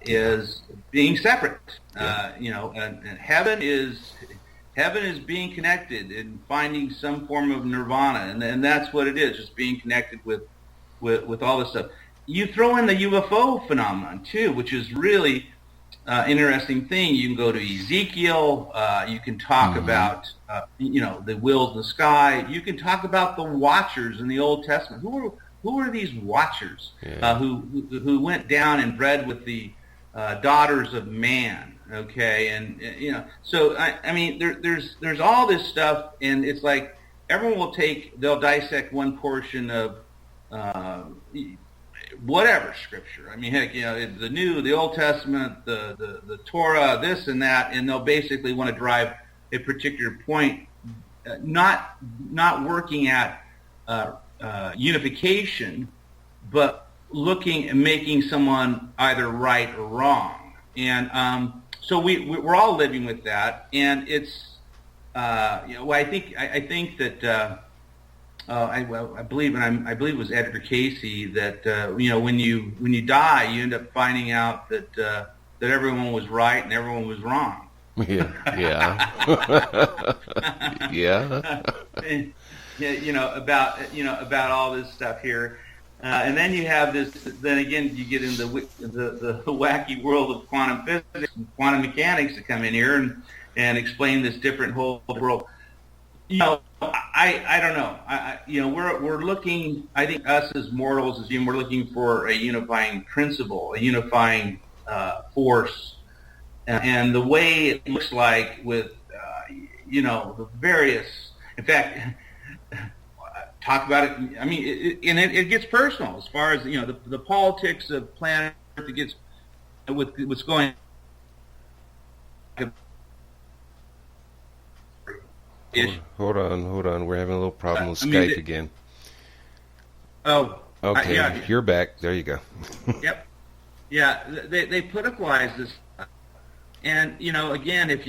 is being separate. And heaven is being connected and finding some form of nirvana, and that's what it is, just being connected with all this stuff. You throw in the UFO phenomenon too, which is really interesting thing. You can go to Ezekiel. You can talk about the wheels in the sky. You can talk about the Watchers in the Old Testament. Who are these Watchers who went down and bred with the daughters of man? Okay, and so I mean, there's all this stuff, and it's like everyone they'll dissect one portion of whatever scripture. I mean, heck, the Old Testament, the Torah, this and that, and they'll basically want to drive a particular point, not working at unification, but looking and making someone either right or wrong. And so we're all living with that, and it's I think that. I believe it was Edgar Casey that when you die, you end up finding out that everyone was right and everyone was wrong. Yeah. About all this stuff here, and then you have this. Then again, you get into the wacky world of quantum physics and quantum mechanics to come in here and explain this different whole world. I don't know. We're looking. I think us as mortals, we're looking for a unifying principle, a unifying force, and the way it looks like with the various. In fact, talk about it. I mean, it gets personal as far as the politics of planet Earth. It gets with what's going. Hold on. We're having a little problem with Skype again. Oh. Okay, you're back. There you go. Yep. Yeah, they politicalize this, and again, if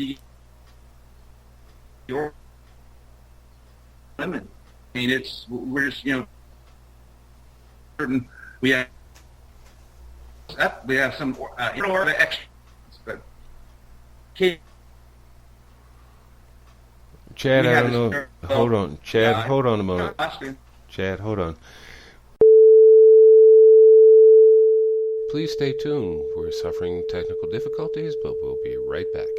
you're women, I mean, we're just certain we have some extra, but. Chad, I don't know. Hold on. Chad, hold on a moment. Chad, hold on. Please stay tuned. We're suffering technical difficulties, but we'll be right back.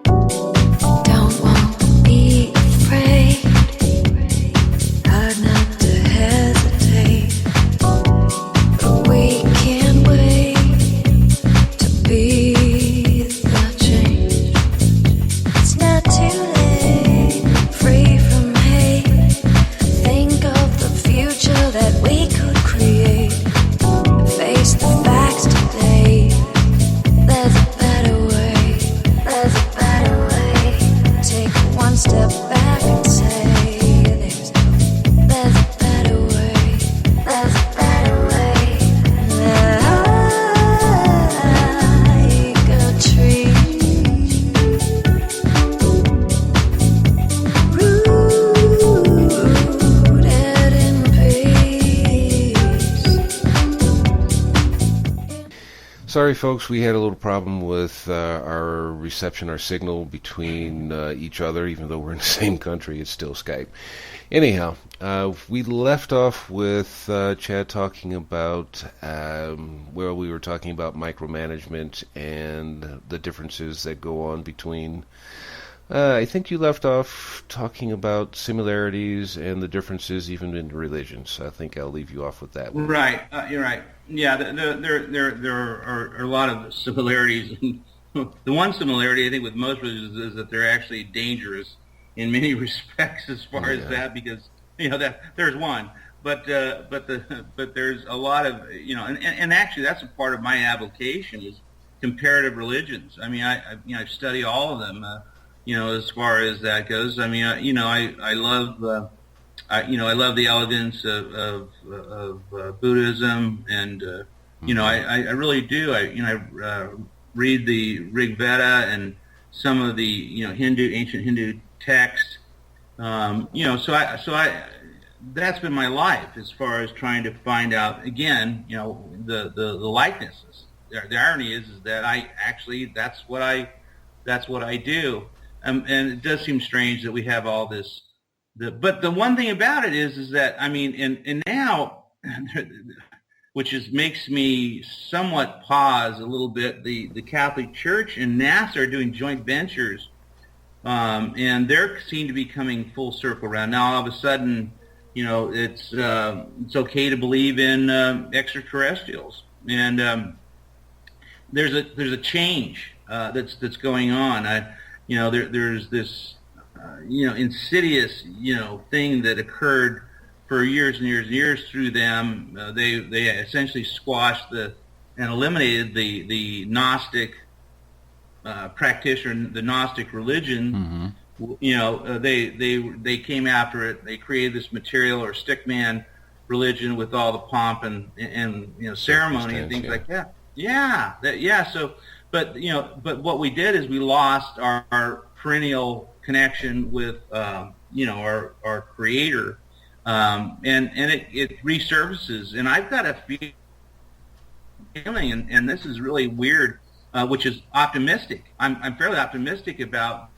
Don't want to be afraid. Hard not to hesitate. But we can't wait to be the change. It's not too late. Free from hate. Think of the future that we could create. Face the facts today. There's a better way. There's a better way. Take one step back and say there's a better way. There's a better way. Like a tree rooted in peace. Sorry, folks, we had a little problem with our reception, our signal between each other. Even though we're in the same country, it's still Skype. Anyhow, we left off with Chad talking about, well, we were talking about micromanagement and the differences that go on between, I think you left off talking about similarities and the differences even in religions. So I think I'll leave you off with that one. Right, you're right. Yeah, there are a lot of similarities. The one similarity I think with most religions is that they're actually dangerous in many respects as far as that, because that there's one, but there's a lot of and actually that's a part of my avocation is comparative religions. I mean, I study all of them. As far as that goes. I mean, I love. I love the elegance of Buddhism, and I really do. I read the Rig Veda and some of the ancient Hindu texts. So I that's been my life as far as trying to find out again. The likenesses. The irony is that that's what I do, and it does seem strange that we have all this. But the one thing about it is that I mean, and now, which makes me somewhat pause a little bit. The Catholic Church and NASA are doing joint ventures, and they seem to be coming full circle around. Now all of a sudden, it's okay to believe in extraterrestrials, and there's a change that's going on. There's this. Insidious, thing that occurred for years and years and years through them. They essentially squashed and eliminated the Gnostic practitioner, the Gnostic religion. Mm-hmm. They came after it. They created this material or stickman religion with all the pomp and ceremony and things like that. So, but what we did is we lost our perennial connection with our creator, and it resurfaces, and I've got a feeling, and this is really weird, which is optimistic. I'm fairly optimistic about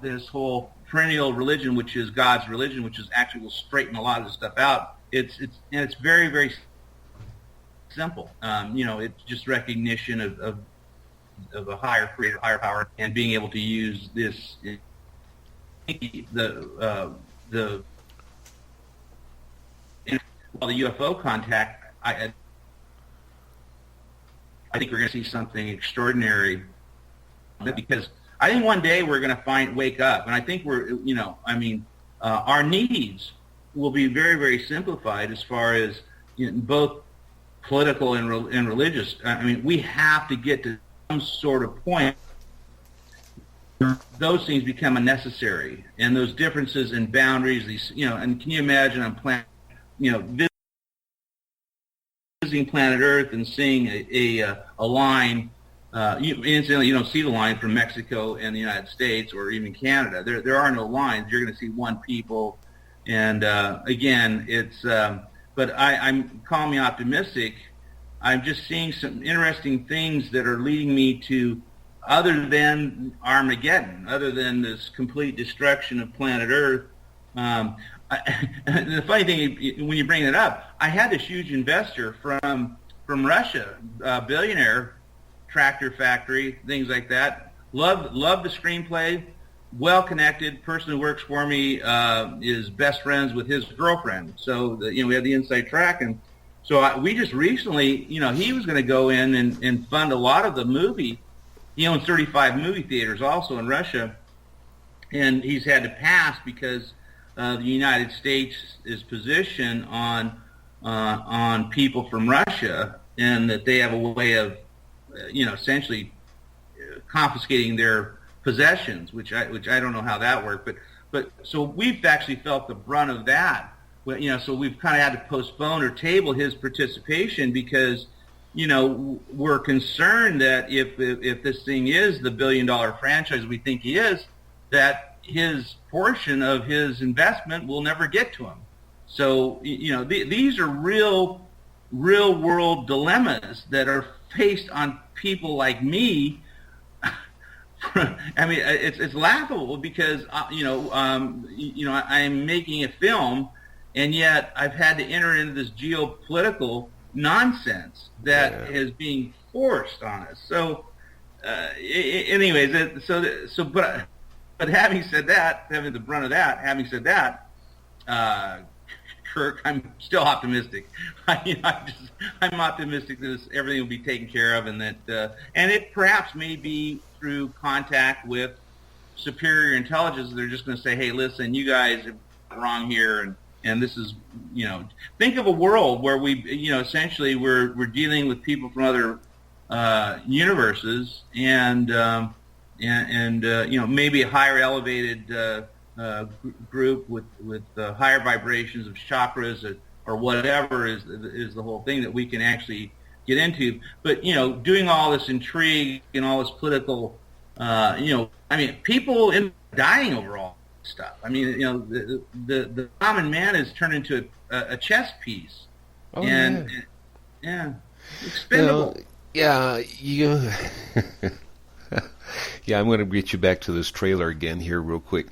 this whole perennial religion, which is God's religion, which is actually will straighten a lot of this stuff out. It's very, very simple. It's just recognition of a higher creator, higher power, and being able to use this. The UFO contact, I think we're going to see something extraordinary, because I think one day we're going to wake up, and I think our needs will be very, very simplified as far as both political and religious. I mean, we have to get to some sort of point. Those things become unnecessary, and those differences and boundaries. And can you imagine on planet, visiting planet Earth and seeing a line? Incidentally, you don't see the line from Mexico and the United States or even Canada. There are no lines. You're going to see one people, and again, it's. But I'm calling me optimistic. I'm just seeing some interesting things that are leading me to. Other than Armageddon, other than this complete destruction of planet Earth, The funny thing, when you bring it up, I had this huge investor from Russia, billionaire, tractor factory, things like that. Loved the screenplay. Well connected person who works for me is best friends with his girlfriend. So we had the inside track, and so we just recently, he was going to go in and fund a lot of the movie. He owns 35 movie theaters also in Russia, and he's had to pass because the United States' position on people from Russia, and that they have a way of, essentially confiscating their possessions, which I don't know how that worked, but so we've actually felt the brunt of that. So we've kind of had to postpone or table his participation because, we're concerned that if this thing is the $1 billion franchise we think he is, that his portion of his investment will never get to him. So, these are real world dilemmas that are faced on people like me. I mean, it's laughable because, I'm making a film, and yet I've had to enter into this geopolitical nonsense that is being forced on us. So, anyways, but having said that, having the brunt of that, Kirk, I'm still optimistic. I'm optimistic that everything will be taken care of, and that, and it perhaps may be through contact with superior intelligence. They're just going to say, "Hey, listen, you guys are wrong here," and this is, think of a world where we, essentially we're dealing with people from other universes, and maybe a higher elevated group with higher vibrations of chakras or whatever is the whole thing that we can actually get into. But doing all this intrigue and all this political, people dying over all this stuff. I mean, the common man has turned into a chess piece, expendable. Yeah, I'm going to get you back to this trailer again here real quick,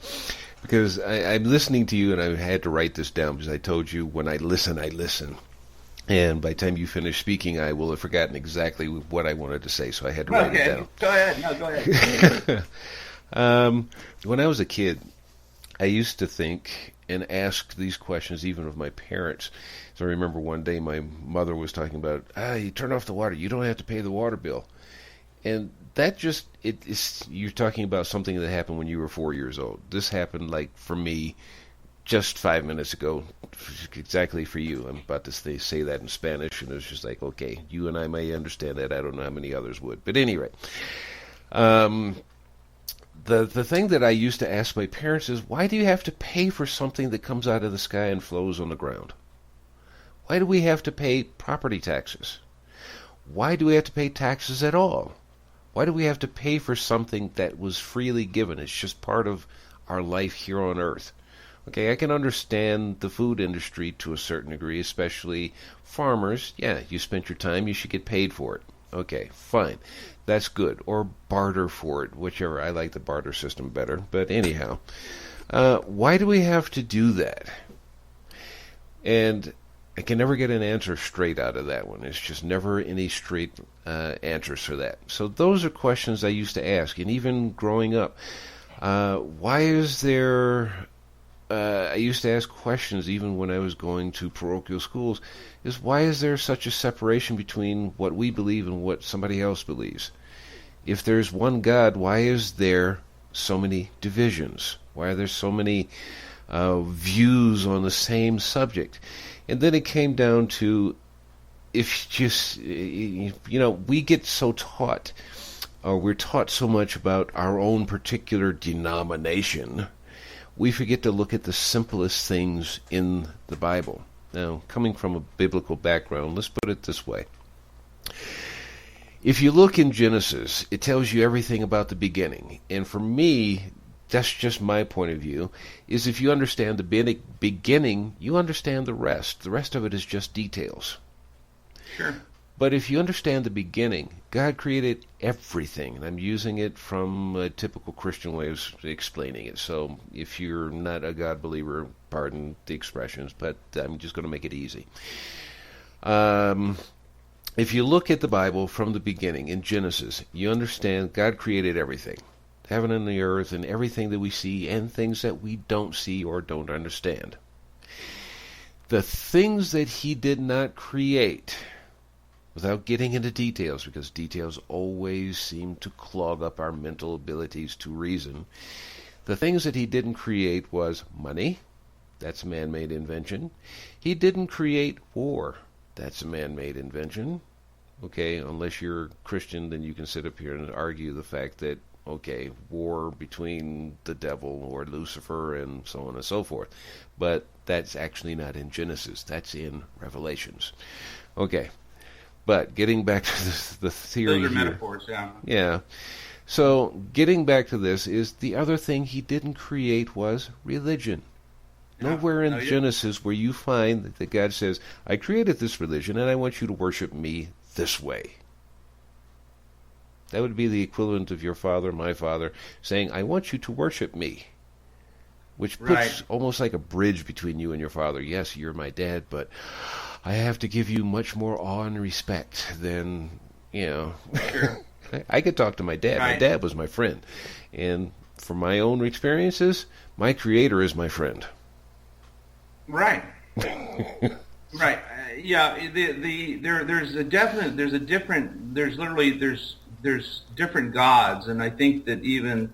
because I'm listening to you, and I had to write this down because I told you when I listen. And by the time you finish speaking, I will have forgotten exactly what I wanted to say, so I had to write it down. Go ahead. No, go ahead. When I was a kid, I used to think and ask these questions even of my parents. So I remember one day my mother was talking about, you turn off the water, you don't have to pay the water bill. And that just, you're talking about something that happened when you were 4 years old. This happened, like, for me, just 5 minutes ago, exactly for you. I'm about to say that in Spanish, and it was just like, okay, you and I may understand that. I don't know how many others would. But anyway, the thing that I used to ask my parents is, why do you have to pay for something that comes out of the sky and flows on the ground? Why do we have to pay property taxes? Why do we have to pay taxes at all? Why do we have to pay for something that was freely given? It's just part of our life here on Earth. Okay, I can understand the food industry to a certain degree, especially farmers. Yeah, you spent your time, you should get paid for it. Okay, fine. That's good. Or barter for it, whichever. I like the barter system better. But anyhow, why do we have to do that? And I can never get an answer straight out of that one. It's just never any straight answers for that. So those are questions I used to ask. And even growing up, why is there... I used to ask questions even when I was going to parochial schools, is why is there such a separation between what we believe and what somebody else believes? If there's one God, why is there so many divisions? Why are there so many views on the same subject? And then it came down to, if just, we get so taught, or we're taught so much about our own particular denomination, we forget to look at the simplest things in the Bible. Now, coming from a biblical background, let's put it this way. If you look in Genesis, it tells you everything about the beginning. And for me, that's just my point of view, is if you understand the beginning, you understand the rest. The rest of it is just details. Sure. But if you understand the beginning, God created everything, and I'm using it from a typical Christian way of explaining it. So if you're not a God believer, pardon the expressions, but I'm just going to make it easy. If you look at the Bible from the beginning, in Genesis, you understand God created everything. Heaven and the earth and everything that we see and things that we don't see or don't understand. The things that he did not create, without getting into details, because details always seem to clog up our mental abilities to reason, the things that he didn't create was money. That's a man-made invention. He didn't create war. That's a man-made invention. Okay, unless you're Christian, then you can sit up here and argue the fact that, okay, war between the devil or Lucifer and so on and so forth. But that's actually not in Genesis. That's in Revelations. Okay, but getting back to the theory Those are here. metaphors, yeah. Yeah. So getting back to this is the other thing he didn't create was religion. Yeah. Nowhere in No, you- Genesis where you find that God says, I created this religion and I want you to worship me this way. That would be the equivalent of your father, my father, saying, I want you to worship me. Which puts Right. almost like a bridge between you and your father. Yes, you're my dad, but I have to give you much more awe and respect than, Sure. I could talk to my dad. My Right. dad was my friend. And from my own experiences, my creator is my friend. Right. Right. Yeah. There's different gods, and I think that even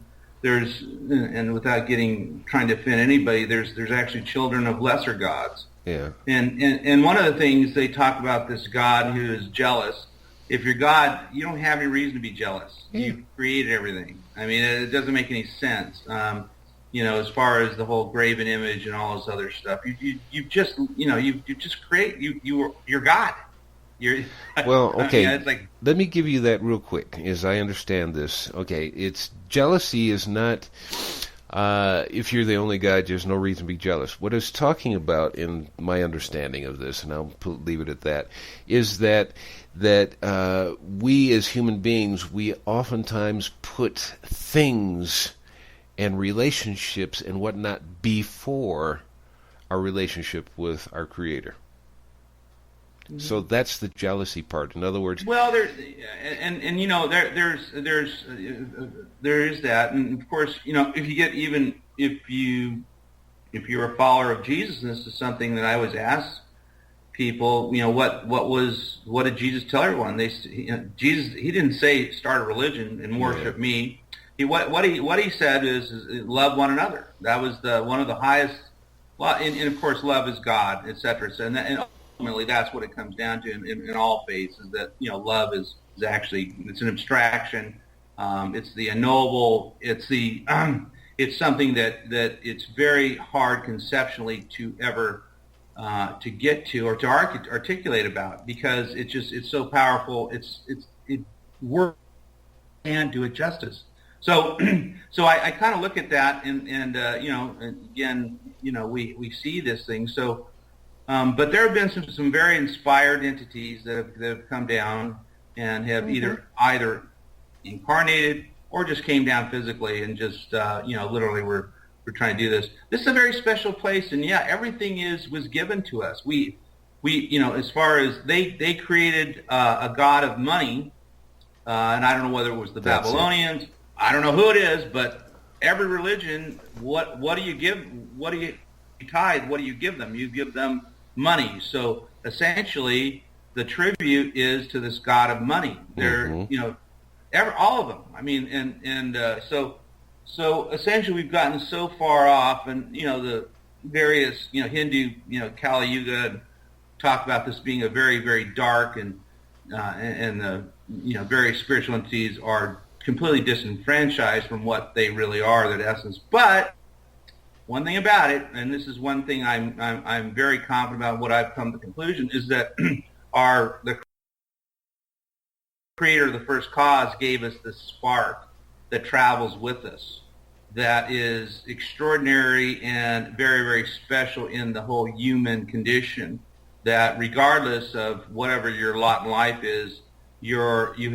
and without trying to offend anybody, there's actually children of lesser gods. Yeah. And one of the things they talk about, this God who is jealous. If you're God, you don't have any reason to be jealous. Yeah. You created everything. I mean, it doesn't make any sense. As far as the whole graven image and all this other stuff, you just create you're God. You're Well, okay. It's like, Let me give you that real quick, as I understand this. Okay, it's jealousy is not, if you're the only God, there's no reason to be jealous. What it's talking about, in my understanding of this, and I'll leave it at that, is that we as human beings, we oftentimes put things and relationships and whatnot before our relationship with our Creator. So that's the jealousy part. In other words, well, there is that, and of course, if you're a follower of Jesus, and this is something that I always ask people, what did Jesus tell everyone? Jesus, he didn't say start a religion and worship me. What he said is love one another. That was one of the highest. Well, and of course, love is God, etc. So, and ultimately, that's what it comes down to in all faiths, is that love is actually, it's an abstraction. It's the unknowable. It's it's something that it's very hard conceptually to ever to get to or to articulate about, because it's so powerful. It words can't do it justice. So I kind of look at that, and again, we see this thing. So, but there have been some very inspired entities that have come down and have either incarnated or just came down physically and just literally we're trying to do this. This is a very special place, and everything was given to us. We as far as they created a god of money, and I don't know whether it was the Babylonians. I don't know who it is, but every religion, what do you give? What do you tithe? What do you give them? You give them money. So essentially, the tribute is to this god of money. They're all of them. I mean, so essentially, we've gotten so far off, and the various Hindu Kali Yuga talk about this being a very, very dark and the various spiritual entities are completely disenfranchised from what they really are, that essence. But one thing about it, and this is one thing I'm very confident about, what I've come to the conclusion, is that the creator of the first cause gave us this spark that travels with us, that is extraordinary and very, very special in the whole human condition. that regardless of whatever your lot in life is, you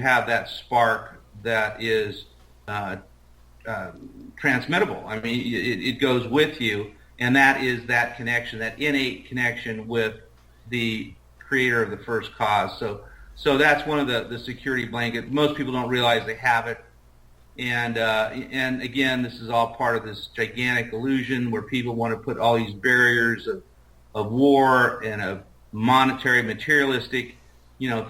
have that spark that is transmittable. I mean, it goes with you, and that is that connection, that innate connection with the creator of the first cause. So that's one of the security blanket. Most people don't realize they have it. And again, this is all part of this gigantic illusion where people want to put all these barriers of war and of monetary, materialistic,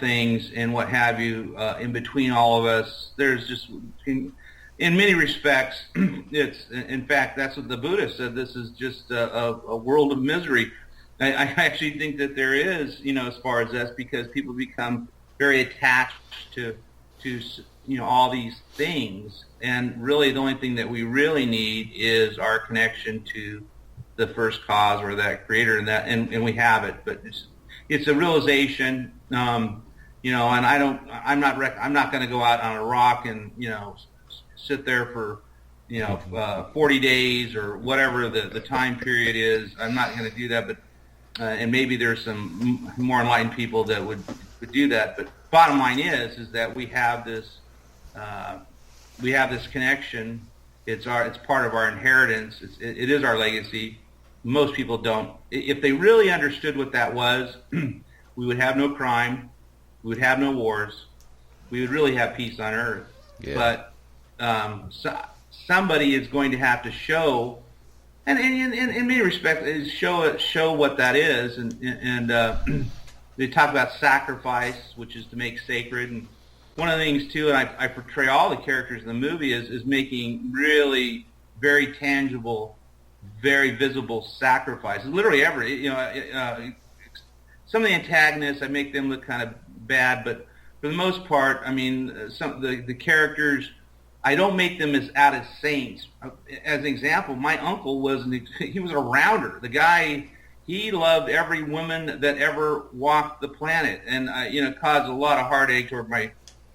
things and what have you in between all of us. There's just, in many respects, in fact, that's what the Buddha said. This is just a world of misery. I actually think that there is, as far as us, because people become very attached to all these things, and really the only thing that we really need is our connection to the first cause or that creator, and we have it. But it's a realization, and I'm not going to go out on a rock and sit there for 40 days or whatever the time period is. I'm not going to do that, but and maybe there's some more enlightened people that would do that. But bottom line is that we have this connection. It's part of our inheritance. It is our legacy. Most people don't. If they really understood what that was, we would have no crime. We would have no wars. We would really have peace on earth. Yeah. But somebody is going to have to show, and in many respects, is show what that is. And they talk about sacrifice, which is to make sacred. And one of the things too, and I portray all the characters in the movie is making really very tangible, very visible sacrifices. Literally some of the antagonists, I make them look kind of bad, but for the most part, I mean, some the characters, I don't make them out as saints. As an example, my uncle he was a rounder. The guy, he loved every woman that ever walked the planet, and caused a lot of heartache toward my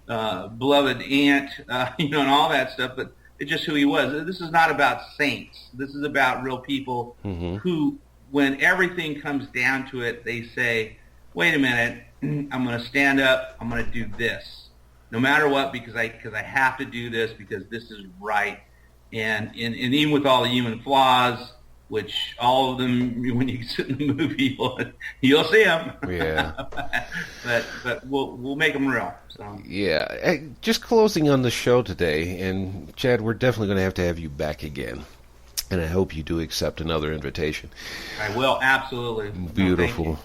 beloved aunt, and all that stuff. But it's just who he was. This is not about saints. This is about real people who, when everything comes down to it, they say, "Wait a minute, I'm going to stand up. I'm going to do this, no matter what, because I have to do this because this is right." And even with all the human flaws, which all of them, when you sit in the movie, you'll see them. Yeah. but we'll make them real. So. Yeah. Just closing on the show today, and Chad, we're definitely going to have you back again. And I hope you do accept another invitation. I will, absolutely. Beautiful.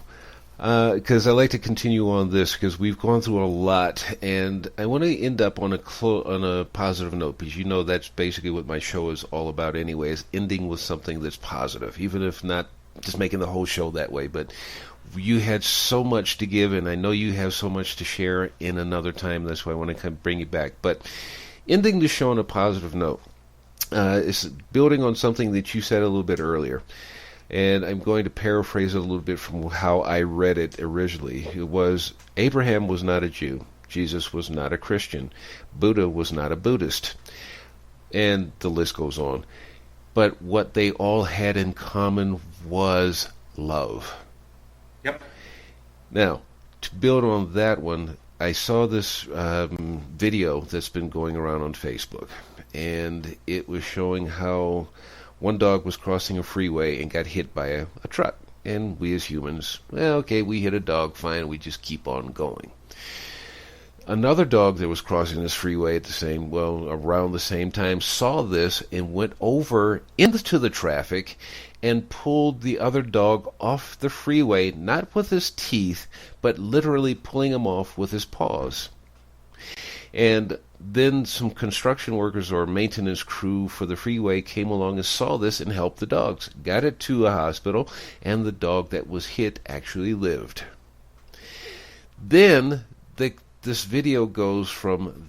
Because I like to continue on this, because we've gone through a lot, and I want to end up on a positive note, because that's basically what my show is all about anyway, is ending with something that's positive, even if not just making the whole show that way. But you had so much to give, and I know you have so much to share in another time. That's why I want to kind of bring you back. But ending the show on a positive note is building on something that you said a little bit earlier. And I'm going to paraphrase it a little bit from how I read it originally. It was, Abraham was not a Jew. Jesus was not a Christian. Buddha was not a Buddhist. And the list goes on. But what they all had in common was love. Yep. Now, to build on that one, I saw this video that's been going around on Facebook. And it was showing how one dog was crossing a freeway and got hit by a truck. And we as humans, we hit a dog, fine, we just keep on going. Another dog that was crossing this freeway around the same time, saw this and went over into the traffic and pulled the other dog off the freeway, not with his teeth, but literally pulling him off with his paws. And then some construction workers or maintenance crew for the freeway came along and saw this and helped the dogs, got it to a hospital, and the dog that was hit actually lived. Then this video goes from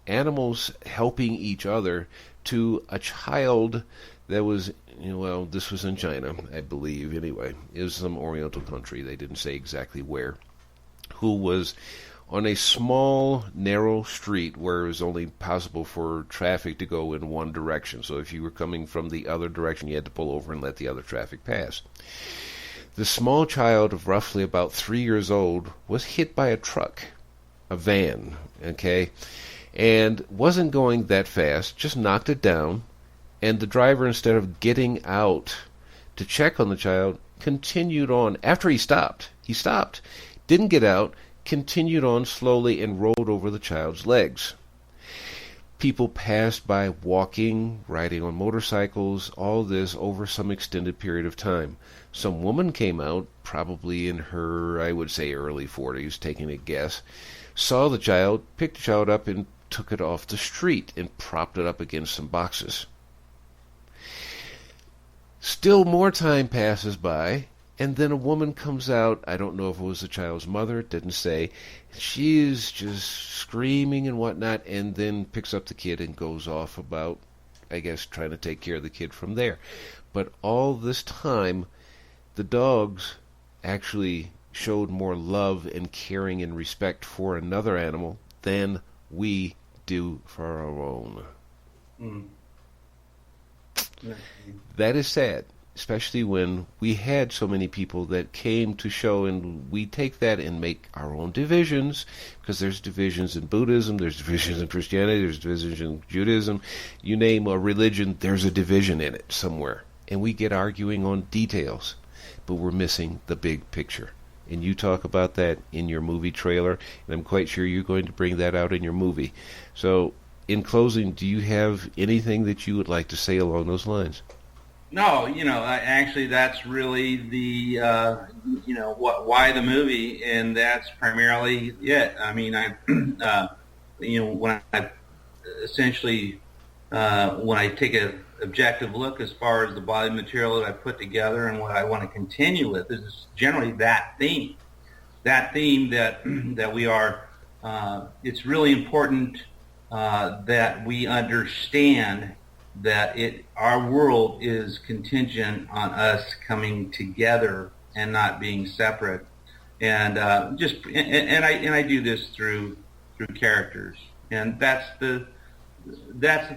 animals helping each other to a child that was, this was in China, I believe, anyway. It was some Oriental country, they didn't say exactly where, who was on a small, narrow street where it was only possible for traffic to go in one direction. So if you were coming from the other direction, you had to pull over and let the other traffic pass. The small child of roughly about 3 years old was hit by a truck, a van, okay, and wasn't going that fast, just knocked it down, and the driver, instead of getting out to check on the child, continued on. After he stopped, didn't get out, continued on slowly and rolled over the child's legs. People passed by walking, riding on motorcycles, all this over some extended period of time. Some woman came out, probably in her, I would say, early 40s, taking a guess, saw the child, picked the child up and took it off the street and propped it up against some boxes. Still more time passes by, and then a woman comes out. I don't know if it was the child's mother, it didn't say. She is just screaming and whatnot, and then picks up the kid and goes off about, I guess, trying to take care of the kid from there. But all this time, the dogs actually showed more love and caring and respect for another animal than we do for our own. Mm. That is sad, especially when we had so many people that came to show, and we take that and make our own divisions, because there's divisions in Buddhism, there's divisions in Christianity, there's divisions in Judaism. You name a religion, there's a division in it somewhere. And we get arguing on details, but we're missing the big picture. And you talk about that in your movie trailer, and I'm quite sure you're going to bring that out in your movie. So, in closing, do you have anything that you would like to say along those lines? No, actually, that's really the, why the movie, and that's primarily it. I mean, when I essentially, when I take a objective look as far as the body material that I put together and what I want to continue with is generally that theme that we are, it's really important that we understand that our world is contingent on us coming together and not being separate, and I do this through characters, and that's the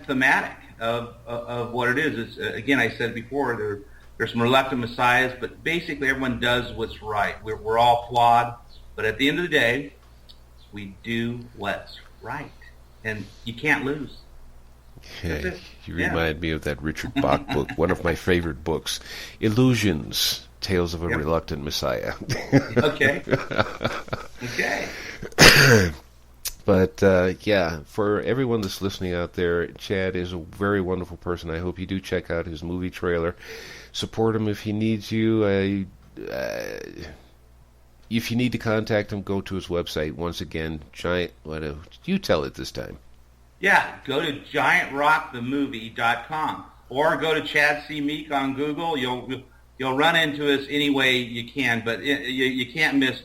thematic of what it is. It's, again, I said before, there's some reluctant messiahs, but basically everyone does what's right. We're all flawed, but at the end of the day, we do what's right, and you can't lose. Okay. You remind me of that Richard Bach book, one of my favorite books, Illusions, Tales of a Reluctant Messiah. Okay. Okay. But, for everyone that's listening out there, Chad is a very wonderful person. I hope you do check out his movie trailer. Support him if he needs you. If you need to contact him, go to his website. Once again, you tell it this time. Yeah, go to giantrockthemovie.com or go to Chad C. Meek on Google. You'll run into us any way you can, but you can't miss.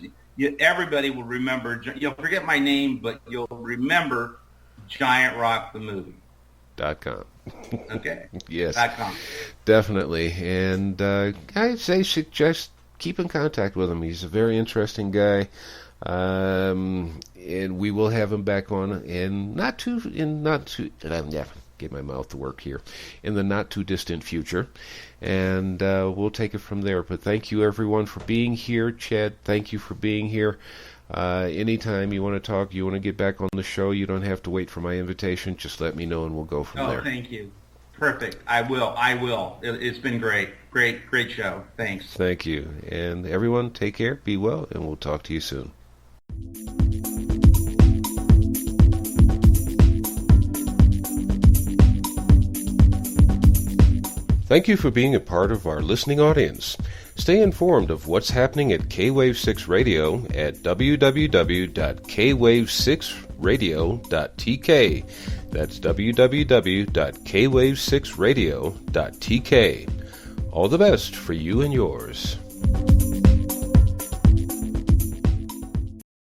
Everybody will remember. You'll forget my name, but you'll remember giantrockthemovie.com. Okay. Yes. .com. Definitely, and I'd say suggest keep in contact with him. He's a very interesting guy. And we will have him back on get my mouth to work here, in the not too distant future, and we'll take it from there. But thank you everyone for being here. Chad, thank you for being here. Anytime you want to talk, you want to get back on the show, you don't have to wait for my invitation. Just let me know and we'll go from there. Oh, thank you. Perfect. I will. It's been great. Great show. Thanks. Thank you. And everyone, take care, be well, and we'll talk to you soon. Thank you for being a part of our listening audience. Stay informed of what's happening at K-Wave 6 Radio at www.kwave6radio.tk. That's www.kwave6radio.tk. All the best for you and yours.